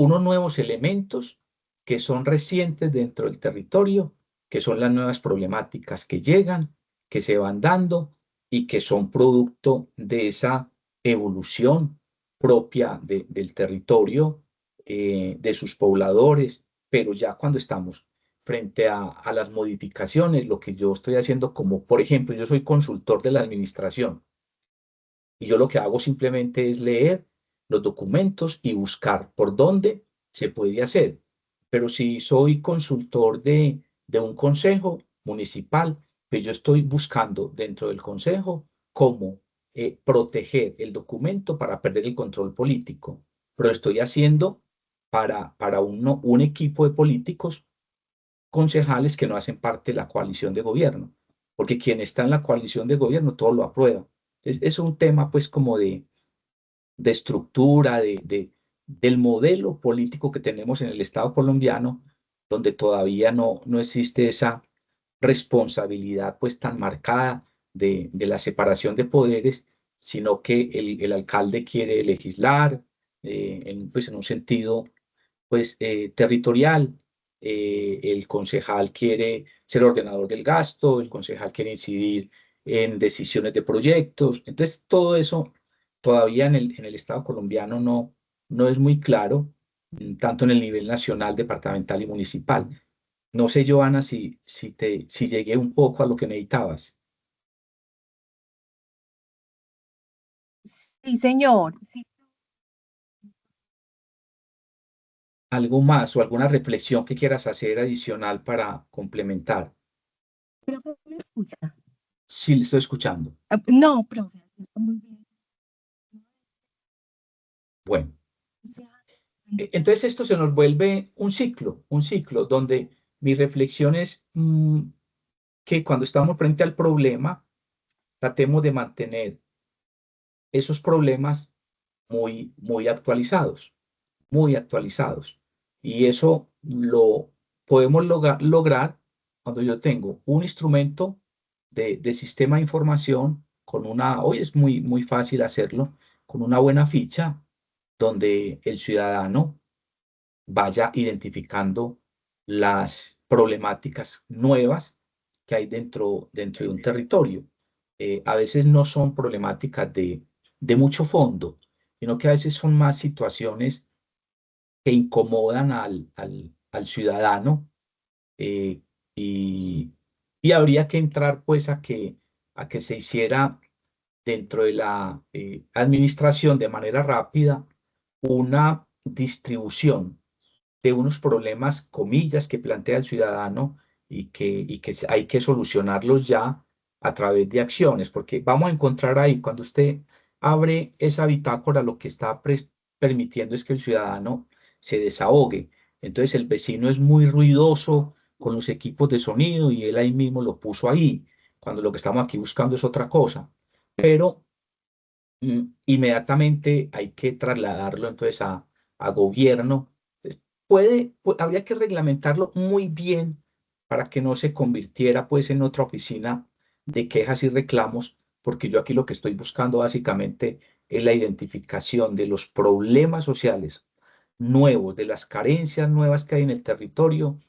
unos nuevos elementos que son recientes dentro del territorio, que son las nuevas problemáticas que llegan, que se van dando y que son producto de esa evolución propia del territorio, de sus pobladores, pero ya cuando estamos frente a las modificaciones, lo que yo estoy haciendo como, por ejemplo, yo soy consultor de la administración y yo lo que hago simplemente es leer los documentos y buscar por dónde se puede hacer. Pero si soy consultor de un consejo municipal, pues yo estoy buscando dentro del consejo cómo proteger el documento para perder el control político. Pero lo estoy haciendo para un equipo de políticos concejales que no hacen parte de la coalición de gobierno, porque quien está en la coalición de gobierno todo lo aprueba. Es un tema pues como de estructura, del modelo político que tenemos en el Estado colombiano, donde todavía no existe esa responsabilidad pues tan marcada de la separación de poderes, sino que el alcalde quiere legislar pues en un sentido pues territorial. El concejal quiere ser ordenador del gasto, el concejal quiere incidir en decisiones de proyectos. Entonces, todo eso todavía en el Estado colombiano no es muy claro, tanto en el nivel nacional, departamental y municipal. No sé, Joana, si llegué un poco a lo que necesitabas. Sí, señor. Sí. ¿Algo más o alguna reflexión que quieras hacer adicional para complementar? ¿Profe, me escucha? Sí, le estoy escuchando. No, profe, está muy bien. Bueno, entonces esto se nos vuelve un ciclo donde mi reflexión es que cuando estamos frente al problema, tratemos de mantener esos problemas muy actualizados, muy actualizados. Y eso lo podemos lograr cuando yo tengo un instrumento de sistema de información con hoy es muy fácil hacerlo, con una buena ficha donde el ciudadano vaya identificando las problemáticas nuevas que hay dentro de un territorio. A veces no son problemáticas de mucho fondo, sino que a veces son más situaciones que incomodan al ciudadano, eh, y, y habría que entrar pues a que se hiciera dentro de la administración de manera rápida una distribución de unos problemas, comillas, que plantea el ciudadano y que hay que solucionarlos ya a través de acciones, porque vamos a encontrar ahí, cuando usted abre esa bitácora, lo que está permitiendo es que el ciudadano se desahogue. Entonces el vecino es muy ruidoso con los equipos de sonido y él ahí mismo lo puso ahí, cuando lo que estamos aquí buscando es otra cosa. Pero inmediatamente hay que trasladarlo entonces a gobierno. Habría que reglamentarlo muy bien para que no se convirtiera pues en otra oficina de quejas y reclamos, porque yo aquí lo que estoy buscando básicamente es la identificación de los problemas sociales nuevos, de las carencias nuevas que hay en el territorio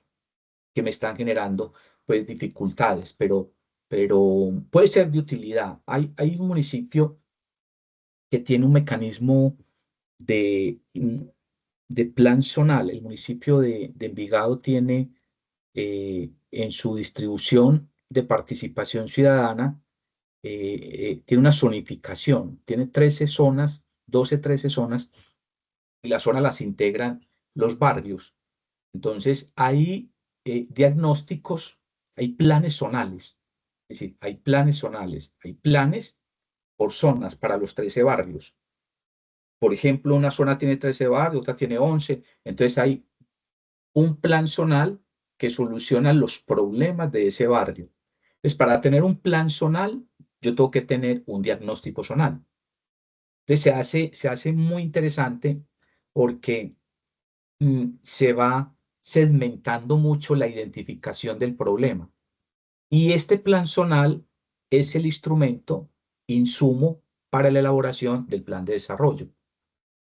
que me están generando pues dificultades, pero puede ser de utilidad. Hay un municipio que tiene un mecanismo de plan zonal. El municipio de Envigado tiene en su distribución de participación ciudadana, tiene una zonificación, tiene 13 zonas, 12, 13 zonas, y las zonas las integran los barrios. Entonces, hay diagnósticos, hay planes zonales, es decir, hay planes zonales, hay planes por zonas para los 13 barrios. Por ejemplo, una zona tiene 13 barrios, otra tiene 11, entonces hay un plan zonal que soluciona los problemas de ese barrio. Entonces, para tener un plan zonal, yo tengo que tener un diagnóstico zonal. Entonces, se hace muy interesante porque se va segmentando mucho la identificación del problema. Y este plan zonal es el instrumento, insumo para la elaboración del plan de desarrollo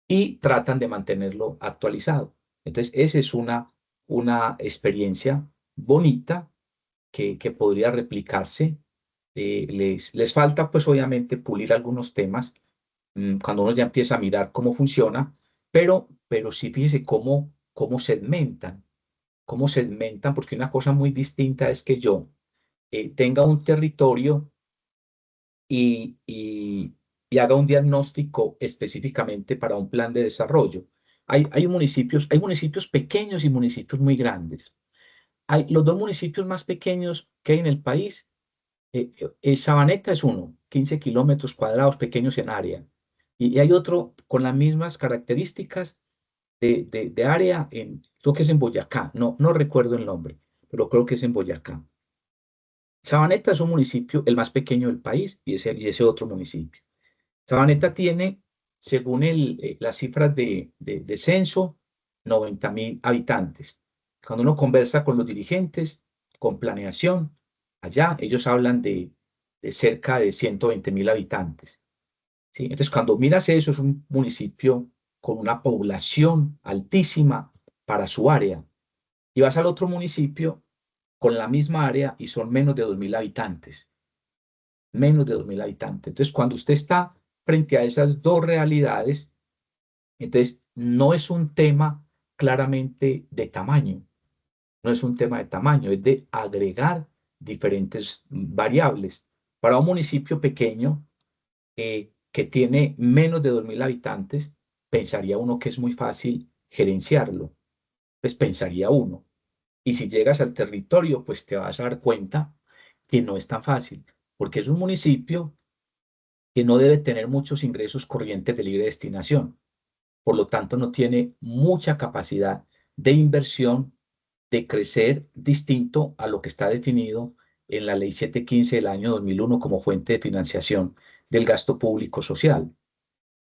y tratan de mantenerlo actualizado. Entonces, esa es una experiencia bonita que podría replicarse. Les falta, pues, obviamente, pulir algunos temas cuando uno ya empieza a mirar cómo funciona, pero sí fíjese cómo segmentan, porque una cosa muy distinta es que yo tenga un territorio y haga un diagnóstico específicamente para un plan de desarrollo. Hay municipios pequeños y municipios muy grandes. Los dos municipios más pequeños que hay en el país, Sabaneta es uno, 15 kilómetros cuadrados, pequeños en área. Y hay otro con las mismas características de área, creo que es en Boyacá, no recuerdo el nombre, pero creo que es en Boyacá. Sabaneta es un municipio, el más pequeño del país, y ese otro municipio. Sabaneta tiene, según las cifras de censo, 90.000 habitantes. Cuando uno conversa con los dirigentes, con planeación, allá ellos hablan de cerca de 120.000 habitantes, ¿sí? Entonces, cuando miras eso, es un municipio con una población altísima para su área. Y vas al otro municipio con la misma área y son menos de 2.000 habitantes. Menos de 2.000 habitantes. Entonces, cuando usted está frente a esas dos realidades, entonces no es un tema claramente de tamaño, no es un tema de tamaño, es de agregar diferentes variables. Para un municipio pequeño que tiene menos de 2.000 habitantes, pensaría uno que es muy fácil gerenciarlo, pues pensaría uno. Y si llegas al territorio, pues te vas a dar cuenta que no es tan fácil, porque es un municipio que no debe tener muchos ingresos corrientes de libre destinación. por lo tanto no tiene mucha capacidad de inversión, de crecer distinto a lo que está definido en la Ley 715 del año 2001 como fuente de financiación del gasto público social.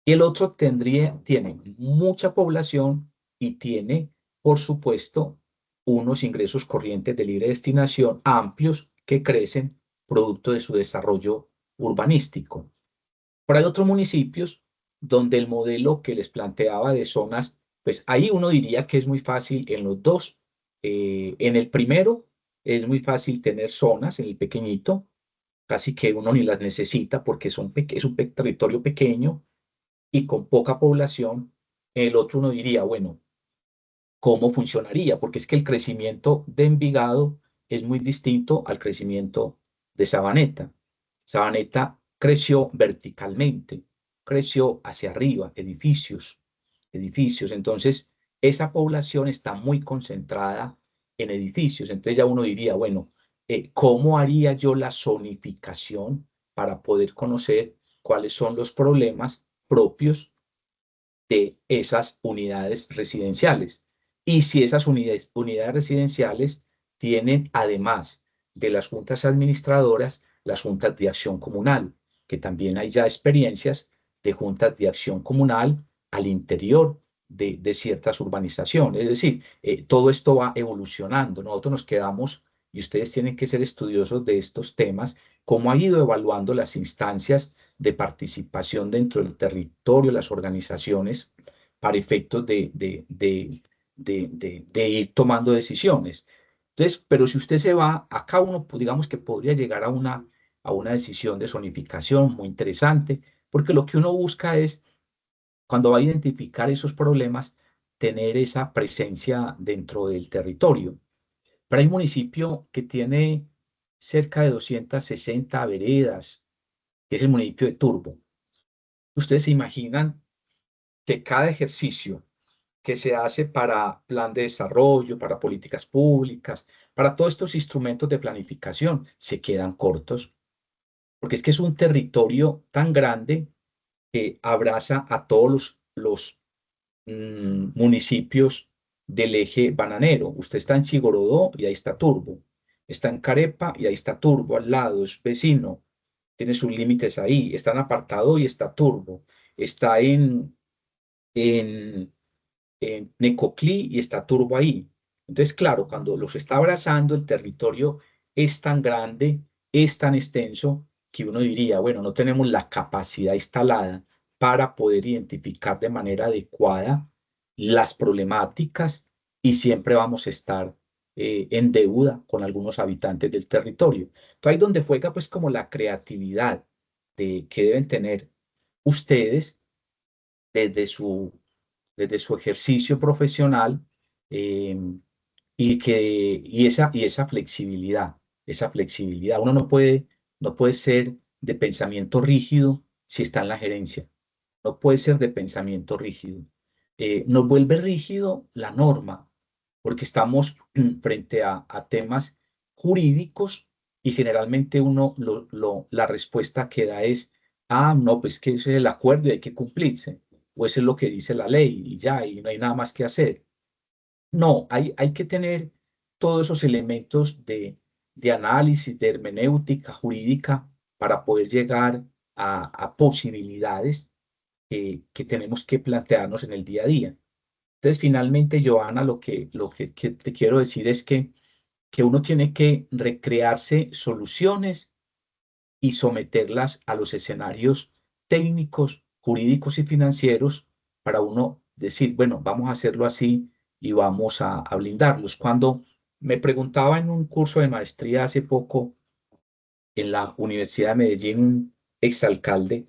Y el otro tiene mucha población y tiene, por supuesto, unos ingresos corrientes de libre destinación amplios que crecen producto de su desarrollo urbanístico. Pero hay otros municipios donde el modelo que les planteaba de zonas, pues ahí uno diría que es muy fácil en los dos. En el primero es muy fácil tener zonas, en el pequeñito, casi que uno ni las necesita porque es un territorio pequeño y con poca población. En el otro uno diría, bueno, ¿cómo funcionaría? Porque es que el crecimiento de Envigado es muy distinto al crecimiento de Sabaneta. Sabaneta creció verticalmente, creció hacia arriba, edificios, edificios. Entonces, esa población está muy concentrada en edificios. Entonces ya uno diría, bueno, ¿cómo haría yo la zonificación para poder conocer cuáles son los problemas propios de esas unidades residenciales? Y si esas unidades residenciales tienen, además de las juntas administradoras, las juntas de acción comunal, que también hay ya experiencias de juntas de acción comunal al interior de ciertas urbanizaciones. Es decir, todo esto va evolucionando. Nosotros nos quedamos, y ustedes tienen que ser estudiosos de estos temas, cómo ha ido evaluando las instancias de participación dentro del territorio, las organizaciones, para efectos de ir tomando decisiones. Entonces, pero si usted se va, acá uno, pues, digamos que podría llegar a una decisión de zonificación muy interesante, porque lo que uno busca es, cuando va a identificar esos problemas, tener esa presencia dentro del territorio. Pero hay un municipio que tiene cerca de 260 veredas, que es el municipio de Turbo. Ustedes se imaginan que cada ejercicio que se hace para plan de desarrollo, para políticas públicas, para todos estos instrumentos de planificación, se quedan cortos, porque es que es un territorio tan grande que abraza a todos los municipios del eje bananero. Usted está en Chigorodó y ahí está Turbo. Está en Carepa y ahí está Turbo al lado, es vecino, tiene sus límites ahí. Está en Apartado y está Turbo. Está en Necoclí y está Turbo ahí. Entonces, claro, cuando los está abrazando, el territorio es tan grande, es tan extenso, que uno diría, bueno, no tenemos la capacidad instalada para poder identificar de manera adecuada las problemáticas y siempre vamos a estar en deuda con algunos habitantes del territorio. Entonces, ahí donde juega pues como la creatividad que deben tener ustedes desde su ejercicio profesional, eh, y esa flexibilidad, esa flexibilidad. Uno no puede ser de pensamiento rígido si está en la gerencia, no puede ser de pensamiento rígido. Nos vuelve rígido la norma, porque estamos frente a temas jurídicos y generalmente la respuesta que da es, no, pues que ese es el acuerdo y hay que cumplirse, o eso es lo que dice la ley y ya, y no hay nada más que hacer. No, hay que tener todos esos elementos de análisis, de hermenéutica jurídica para poder llegar a posibilidades que tenemos que plantearnos en el día a día. Entonces, finalmente, Joana, lo que te quiero decir es que uno tiene que recrearse soluciones y someterlas a los escenarios técnicos, jurídicos y financieros para uno decir, bueno, vamos a hacerlo así y vamos a blindarlos. Cuando me preguntaba en un curso de maestría hace poco en la Universidad de Medellín, un exalcalde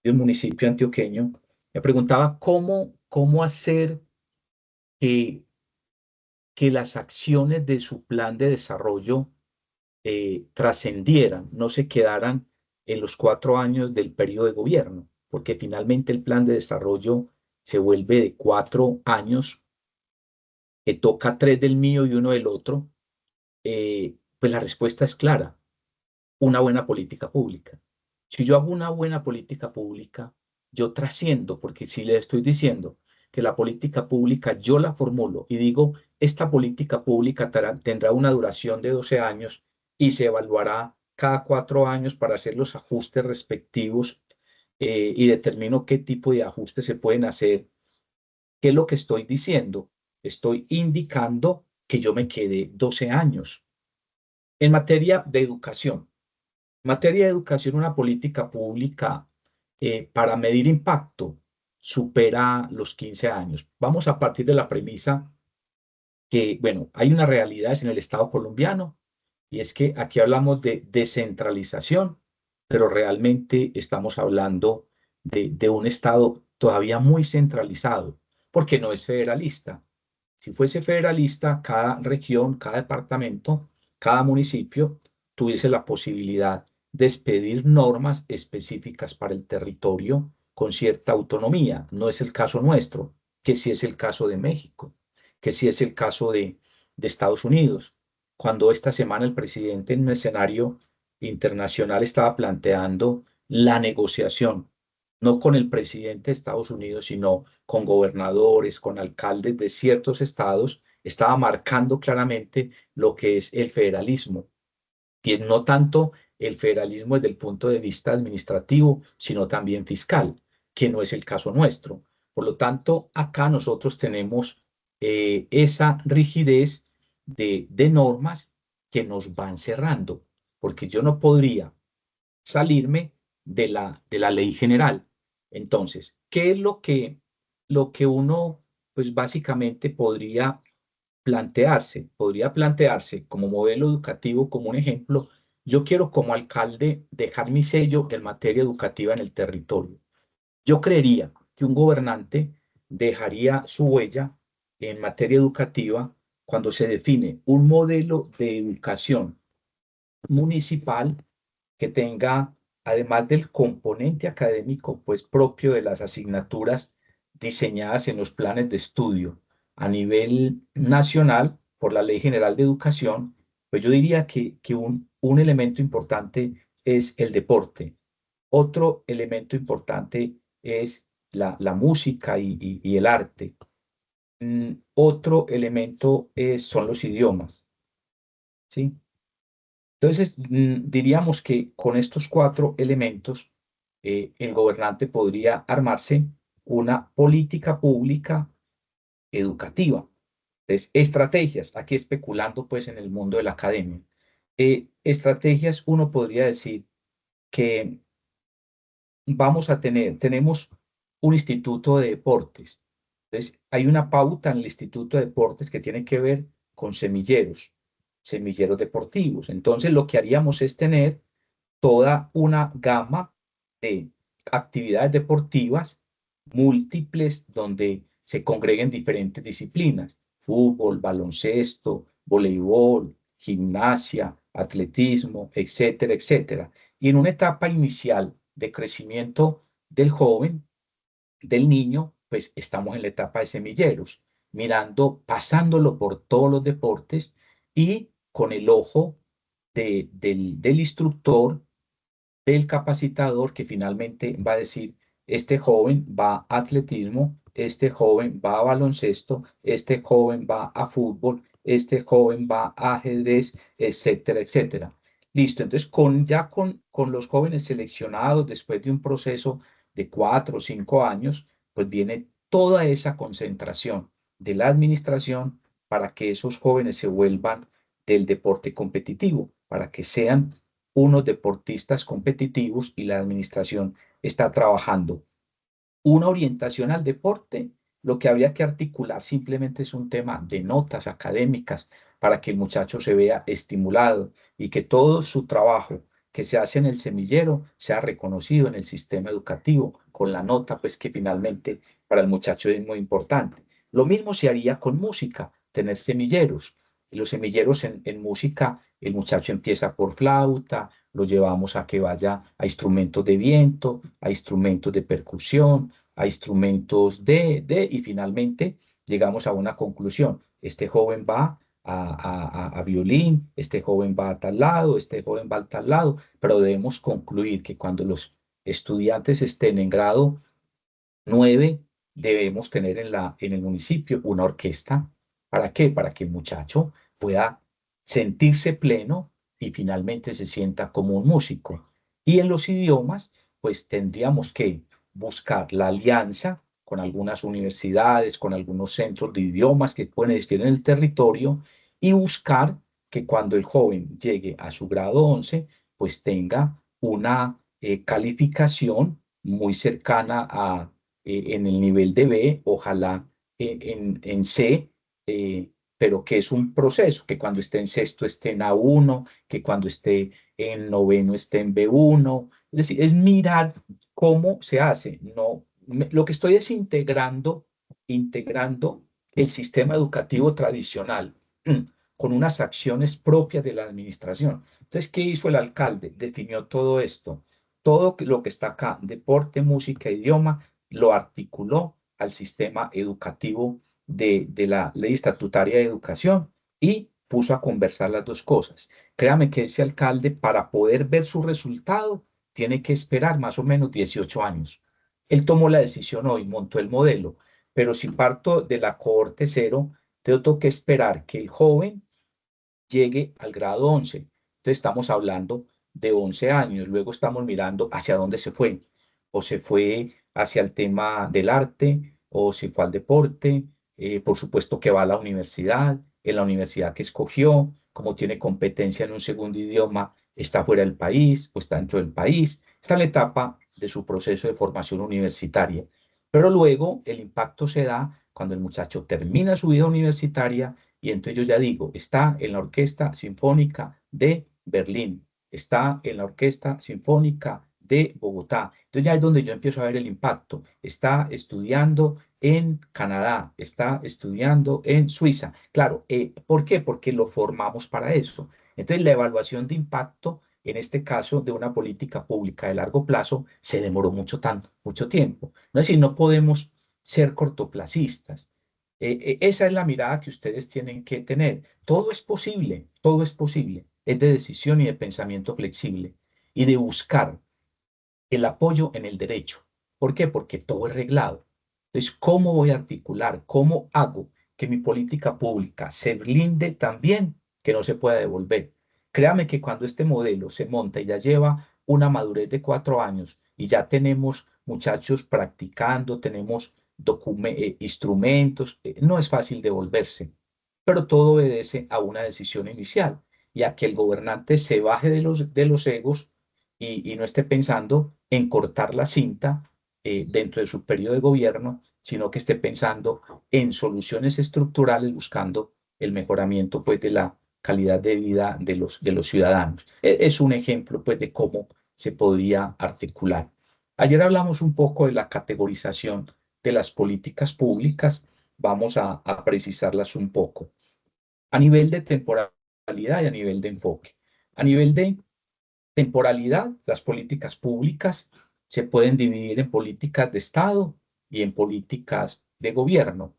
de un municipio antioqueño, me preguntaba cómo hacer que, que las acciones de su plan de desarrollo trascendieran, no se quedaran en los 4 años del periodo de gobierno, porque finalmente el plan de desarrollo se vuelve de 4 años, que toca 3 del mío y 1 del otro. Pues la respuesta es clara: una buena política pública. Si yo hago una buena política pública, yo trasciendo, porque si le estoy diciendo, que la política pública yo la formulo y digo, esta política pública tendrá una duración de 12 años y se evaluará cada 4 años para hacer los ajustes respectivos y determino qué tipo de ajustes se pueden hacer. ¿Qué es lo que estoy diciendo? Estoy indicando que yo me quedé 12 años. En materia de educación, una política pública para medir impacto supera los 15 años. Vamos a partir de la premisa que, bueno, hay una realidad en el Estado colombiano y es que aquí hablamos de descentralización, pero realmente estamos hablando de un Estado todavía muy centralizado, porque no es federalista. Si fuese federalista, cada región, cada departamento, cada municipio tuviese la posibilidad de expedir normas específicas para el territorio con cierta autonomía. No es el caso nuestro, que sí es el caso de México, que sí es el caso de Estados Unidos. Cuando esta semana el presidente en un escenario internacional estaba planteando la negociación, no con el presidente de Estados Unidos, sino con gobernadores, con alcaldes de ciertos estados, estaba marcando claramente lo que es el federalismo. Y es no tanto el federalismo desde el punto de vista administrativo, sino también fiscal, que no es el caso nuestro. Por lo tanto, acá nosotros tenemos esa rigidez de normas que nos van cerrando, porque yo no podría salirme de la ley general. Entonces, ¿qué es lo que uno, pues básicamente podría plantearse? Podría plantearse como modelo educativo, como un ejemplo. Yo quiero como alcalde dejar mi sello en materia educativa en el territorio. Yo creería que un gobernante dejaría su huella en materia educativa cuando se define un modelo de educación municipal que tenga, además del componente académico, pues propio de las asignaturas diseñadas en los planes de estudio a nivel nacional por la Ley General de Educación, pues yo diría que un elemento importante es el deporte. Otro elemento importante es la música y el arte. Otro elemento son los idiomas, ¿sí? Entonces, diríamos que con estos 4 elementos, el gobernante podría armarse una política pública educativa. Entonces, estrategias, aquí especulando pues en el mundo de la academia. Estrategias, uno podría decir que tenemos un instituto de deportes. Entonces, hay una pauta en el instituto de deportes que tiene que ver con semilleros deportivos. Entonces, lo que haríamos es tener toda una gama de actividades deportivas múltiples donde se congreguen diferentes disciplinas: fútbol, baloncesto, voleibol, gimnasia, atletismo, etcétera, etcétera. Y en una etapa inicial de crecimiento del joven, del niño, pues estamos en la etapa de semilleros, mirando, pasándolo por todos los deportes y con el ojo del instructor, del capacitador, que finalmente va a decir, este joven va a atletismo, este joven va a baloncesto, este joven va a fútbol, este joven va a ajedrez, etcétera, etcétera. Listo, entonces con los jóvenes seleccionados después de un proceso de 4 o 5 años, pues viene toda esa concentración de la administración para que esos jóvenes se vuelvan del deporte competitivo, para que sean unos deportistas competitivos, y la administración está trabajando una orientación al deporte. Lo que habría que articular simplemente es un tema de notas académicas para que el muchacho se vea estimulado y que todo su trabajo que se hace en el semillero sea reconocido en el sistema educativo con la nota, pues que finalmente para el muchacho es muy importante. Lo mismo se haría con música, tener semilleros. Y los semilleros en música, el muchacho empieza por flauta, lo llevamos a que vaya a instrumentos de viento, a instrumentos de percusión, a instrumentos y finalmente llegamos a una conclusión. Este joven va a violín, este joven va a tal lado, este joven va a tal lado, pero debemos concluir que cuando los estudiantes estén en grado 9 debemos tener en el municipio una orquesta. ¿Para qué? Para que el muchacho pueda sentirse pleno y finalmente se sienta como un músico. Y en los idiomas, pues tendríamos que buscar la alianza con algunas universidades, con algunos centros de idiomas que pueden existir en el territorio y buscar que cuando el joven llegue a su grado 11, pues tenga una calificación muy cercana a, en el nivel de B, ojalá en C, pero que es un proceso, que cuando esté en sexto esté en A1, que cuando esté en noveno esté en B1, es decir, es mirar cómo se hace. No, lo que estoy es integrando el sistema educativo tradicional con unas acciones propias de la administración. Entonces, ¿qué hizo el alcalde? Definió todo esto. Todo lo que está acá, deporte, música, idioma, lo articuló al sistema educativo de la Ley Estatutaria de Educación y puso a conversar las dos cosas. Créame que ese alcalde, para poder ver su resultado, tiene que esperar más o menos 18 años. Él tomó la decisión hoy, montó el modelo, pero si parto de la cohorte cero, tengo que esperar que el joven llegue al grado 11. Entonces estamos hablando de 11 años. Luego estamos mirando hacia dónde se fue. O se fue hacia el tema del arte, o se fue al deporte. Por supuesto que va a la universidad. En la universidad que escogió, como tiene competencia en un segundo idioma, está fuera del país o está dentro del país. Está en la etapa de su proceso de formación universitaria. Pero luego el impacto se da cuando el muchacho termina su vida universitaria y entonces yo ya digo, está en la Orquesta Sinfónica de Berlín, está en la Orquesta Sinfónica de Bogotá. Entonces ya es donde yo empiezo a ver el impacto. Está estudiando en Canadá, está estudiando en Suiza. Claro, ¿por qué? Porque lo formamos para eso. Entonces la evaluación de impacto, en este caso de una política pública de largo plazo, se demoró mucho tiempo. No es decir, no podemos ser cortoplacistas. Esa es la mirada que ustedes tienen que tener. Todo es posible, todo es posible. Es de decisión y de pensamiento flexible y de buscar el apoyo en el derecho. ¿Por qué? Porque todo es reglado. Entonces, ¿cómo voy a articular? ¿Cómo hago que mi política pública se blinde también que no se pueda devolver? Créame que cuando este modelo se monta y ya lleva una madurez de 4 años y ya tenemos muchachos practicando, tenemos instrumentos, no es fácil devolverse, pero todo obedece a una decisión inicial y a que el gobernante se baje de los egos y no esté pensando en cortar la cinta dentro de su periodo de gobierno, sino que esté pensando en soluciones estructurales buscando el mejoramiento pues, de la calidad de vida de los ciudadanos. Es un ejemplo pues, de cómo se podría articular. Ayer hablamos un poco de la categorización de las políticas públicas. Vamos a precisarlas un poco a nivel de temporalidad y a nivel de enfoque. A nivel de temporalidad, las políticas públicas se pueden dividir en políticas de Estado y en políticas de gobierno.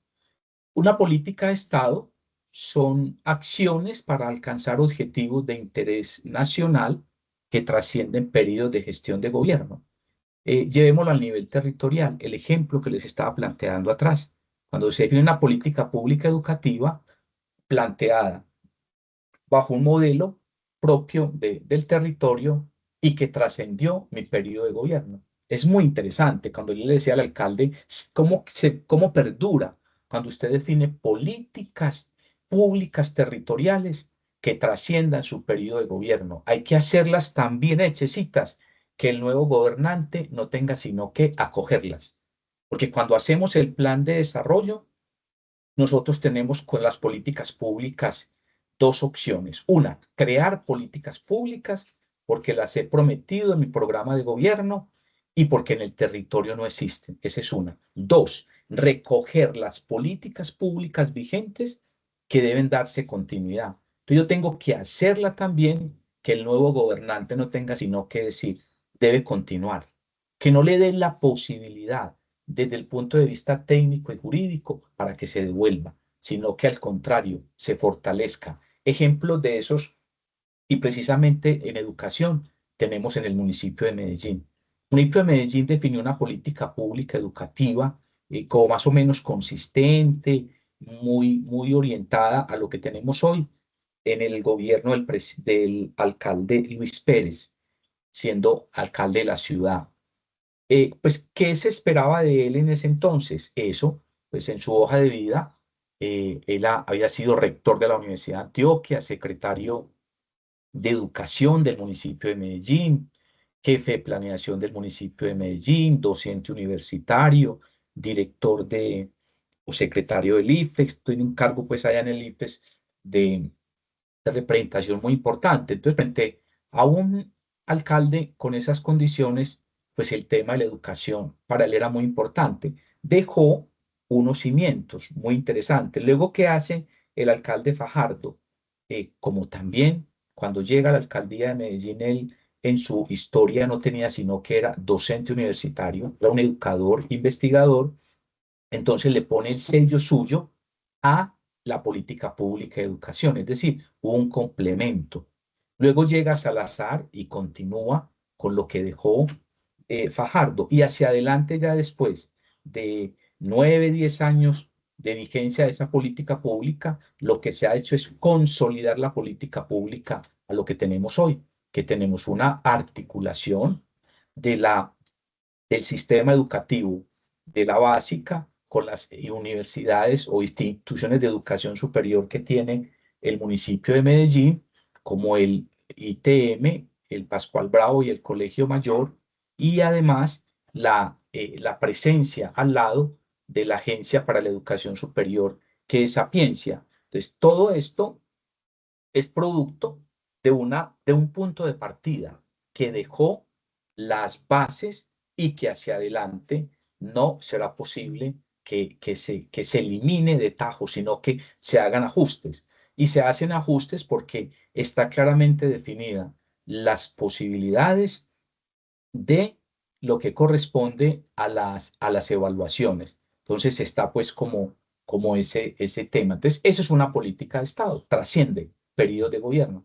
Una política de Estado son acciones para alcanzar objetivos de interés nacional que trascienden periodos de gestión de gobierno. Llevémoslo al nivel territorial, el ejemplo que les estaba planteando atrás. Cuando se define una política pública educativa planteada bajo un modelo propio del territorio y que trascendió mi periodo de gobierno. Es muy interesante cuando yo le decía al alcalde cómo perdura cuando usted define políticas públicas territoriales que trasciendan su periodo de gobierno. Hay que hacerlas tan bien hechecitas que el nuevo gobernante no tenga sino que acogerlas. Porque cuando hacemos el plan de desarrollo, nosotros tenemos con las políticas públicas dos opciones. Una, crear políticas públicas porque las he prometido en mi programa de gobierno y porque en el territorio no existen. Esa es una. Dos, recoger las políticas públicas vigentes que deben darse continuidad. Entonces yo tengo que hacerla también que el nuevo gobernante no tenga sino que decir, debe continuar. Que no le den la posibilidad desde el punto de vista técnico y jurídico para que se devuelva, sino que al contrario, se fortalezca. Ejemplos de esos, y precisamente en educación, tenemos en el municipio de Medellín. El municipio de Medellín definió una política pública educativa como más o menos consistente, muy orientada a lo que tenemos hoy en el gobierno del alcalde Luis Pérez, siendo alcalde de la ciudad. Pues, ¿qué se esperaba de él en ese entonces? Eso, pues en su hoja de vida, él había sido rector de la Universidad de Antioquia, secretario de Educación del municipio de Medellín, jefe de planeación del municipio de Medellín, docente universitario, director o secretario del IFES, tiene un cargo pues allá en el IFES de representación muy importante. Entonces, frente a un alcalde con esas condiciones, pues el tema de la educación para él era muy importante. Dejó unos cimientos muy interesantes. Luego, ¿qué hace el alcalde Fajardo? Como también cuando llega a la alcaldía de Medellín, él en su historia no tenía sino que era docente universitario, era un educador, investigador, entonces le pone el sello suyo a la política pública de educación, es decir, un complemento. Luego llega Salazar y continúa con lo que dejó Fajardo, y hacia adelante ya después de 9, 10 años de vigencia de esa política pública, lo que se ha hecho es consolidar la política pública a lo que tenemos hoy, que tenemos una articulación de del sistema educativo de la básica con las universidades o instituciones de educación superior que tiene el municipio de Medellín, como el ITM, el Pascual Bravo y el Colegio Mayor, y además la presencia al lado de la Agencia para la Educación Superior, que es Sapiencia. Entonces, todo esto es producto de un punto de partida que dejó las bases y que hacia adelante no será posible que se elimine de tajo, sino que se hagan ajustes. Y se hacen ajustes porque está claramente definida las posibilidades de lo que corresponde a las evaluaciones. Entonces está pues como ese tema. Entonces, eso es una política de Estado, trasciende periodos de gobierno.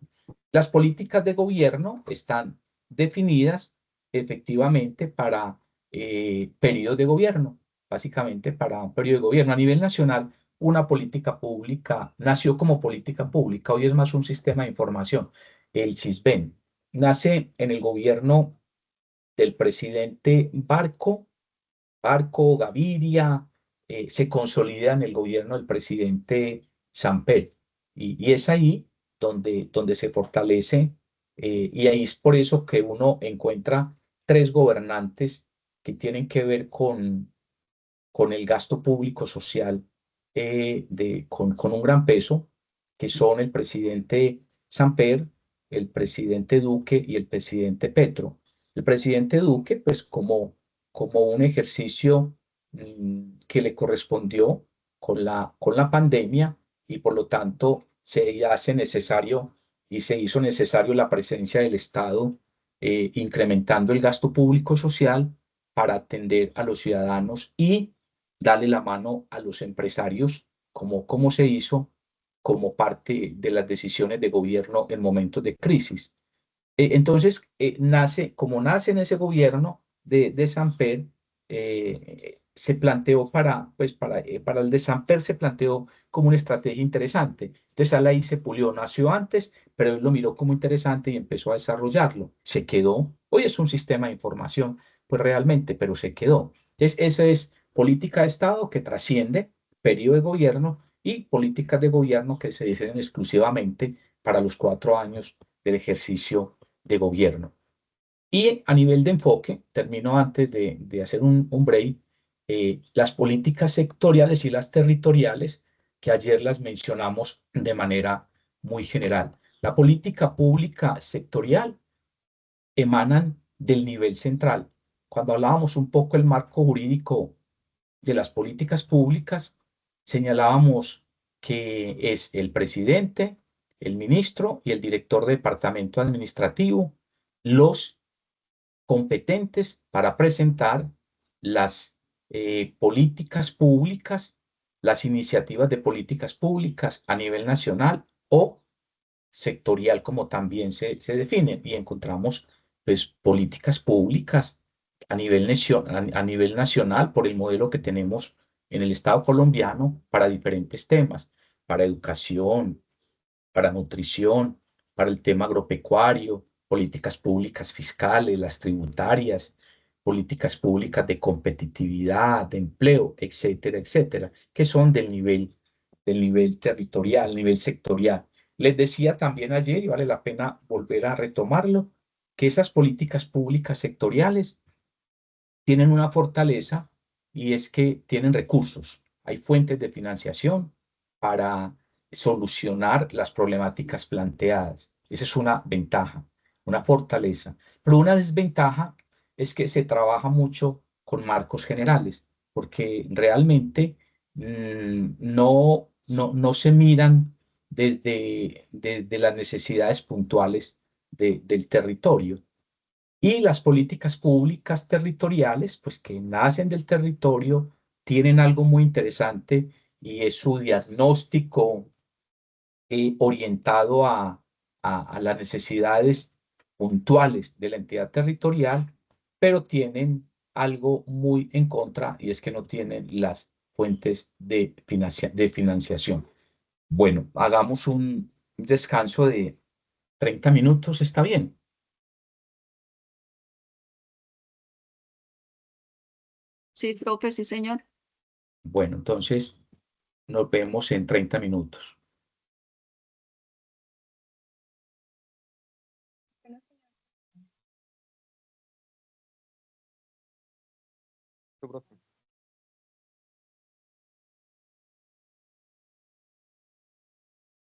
Las políticas de gobierno están definidas efectivamente para periodos de gobierno, básicamente para un periodo de gobierno. A nivel nacional, una política pública nació como política pública, hoy es más un sistema de información, el CISBEN. Nace en el gobierno del presidente Barco Gaviria, se consolida en el gobierno del presidente Samper. Y es ahí donde se fortalece, y ahí es por eso que uno encuentra tres gobernantes que tienen que ver con el gasto público social, con un gran peso, que son el presidente Samper, el presidente Duque y el presidente Petro. El presidente Duque, pues como un ejercicio que le correspondió con la pandemia, y por lo tanto se hace necesario y se hizo necesario la presencia del Estado, incrementando el gasto público social para atender a los ciudadanos y darle la mano a los empresarios, como se hizo como parte de las decisiones de gobierno en momentos de crisis. Entonces, como nace en ese gobierno de Samper, se planteó para el de Samper se planteó como una estrategia interesante. Entonces, ahí se pulió, nació antes, pero él lo miró como interesante y empezó a desarrollarlo. Se quedó, hoy es un sistema de información, pues realmente, pero se quedó. Entonces, esa es política de Estado que trasciende periodo de gobierno, y políticas de gobierno que se diseñan exclusivamente para los 4 años del ejercicio de gobierno. Y a nivel de enfoque, termino antes de hacer un break, las políticas sectoriales y las territoriales, que ayer las mencionamos de manera muy general. La política pública sectorial emanan del nivel central. Cuando hablábamos un poco del marco jurídico de las políticas públicas, señalábamos que es el presidente, el ministro y el director de departamento administrativo los competentes para presentar las políticas públicas, las iniciativas de políticas públicas a nivel nacional o sectorial, como también se definen, y encontramos pues políticas públicas a nivel nacional por el modelo que tenemos en el Estado colombiano para diferentes temas, para educación, para nutrición, para el tema agropecuario, políticas públicas fiscales, las tributarias, políticas públicas de competitividad, de empleo, etcétera, etcétera, que son del nivel territorial, nivel sectorial. Les decía también ayer, y vale la pena volver a retomarlo, que esas políticas públicas sectoriales tienen una fortaleza y es que tienen recursos. Hay fuentes de financiación para solucionar las problemáticas planteadas. Esa es una ventaja, una fortaleza. Pero una desventaja es que se trabaja mucho con marcos generales, porque realmente no se miran desde las necesidades puntuales del territorio. Y las políticas públicas territoriales, pues que nacen del territorio, tienen algo muy interesante y es su diagnóstico orientado a las necesidades puntuales de la entidad territorial, pero tienen algo muy en contra y es que no tienen las fuentes de financiación. Bueno, hagamos un descanso de 30 minutos, ¿está bien? Sí, profe, sí, señor. Bueno, entonces nos vemos en 30 minutos.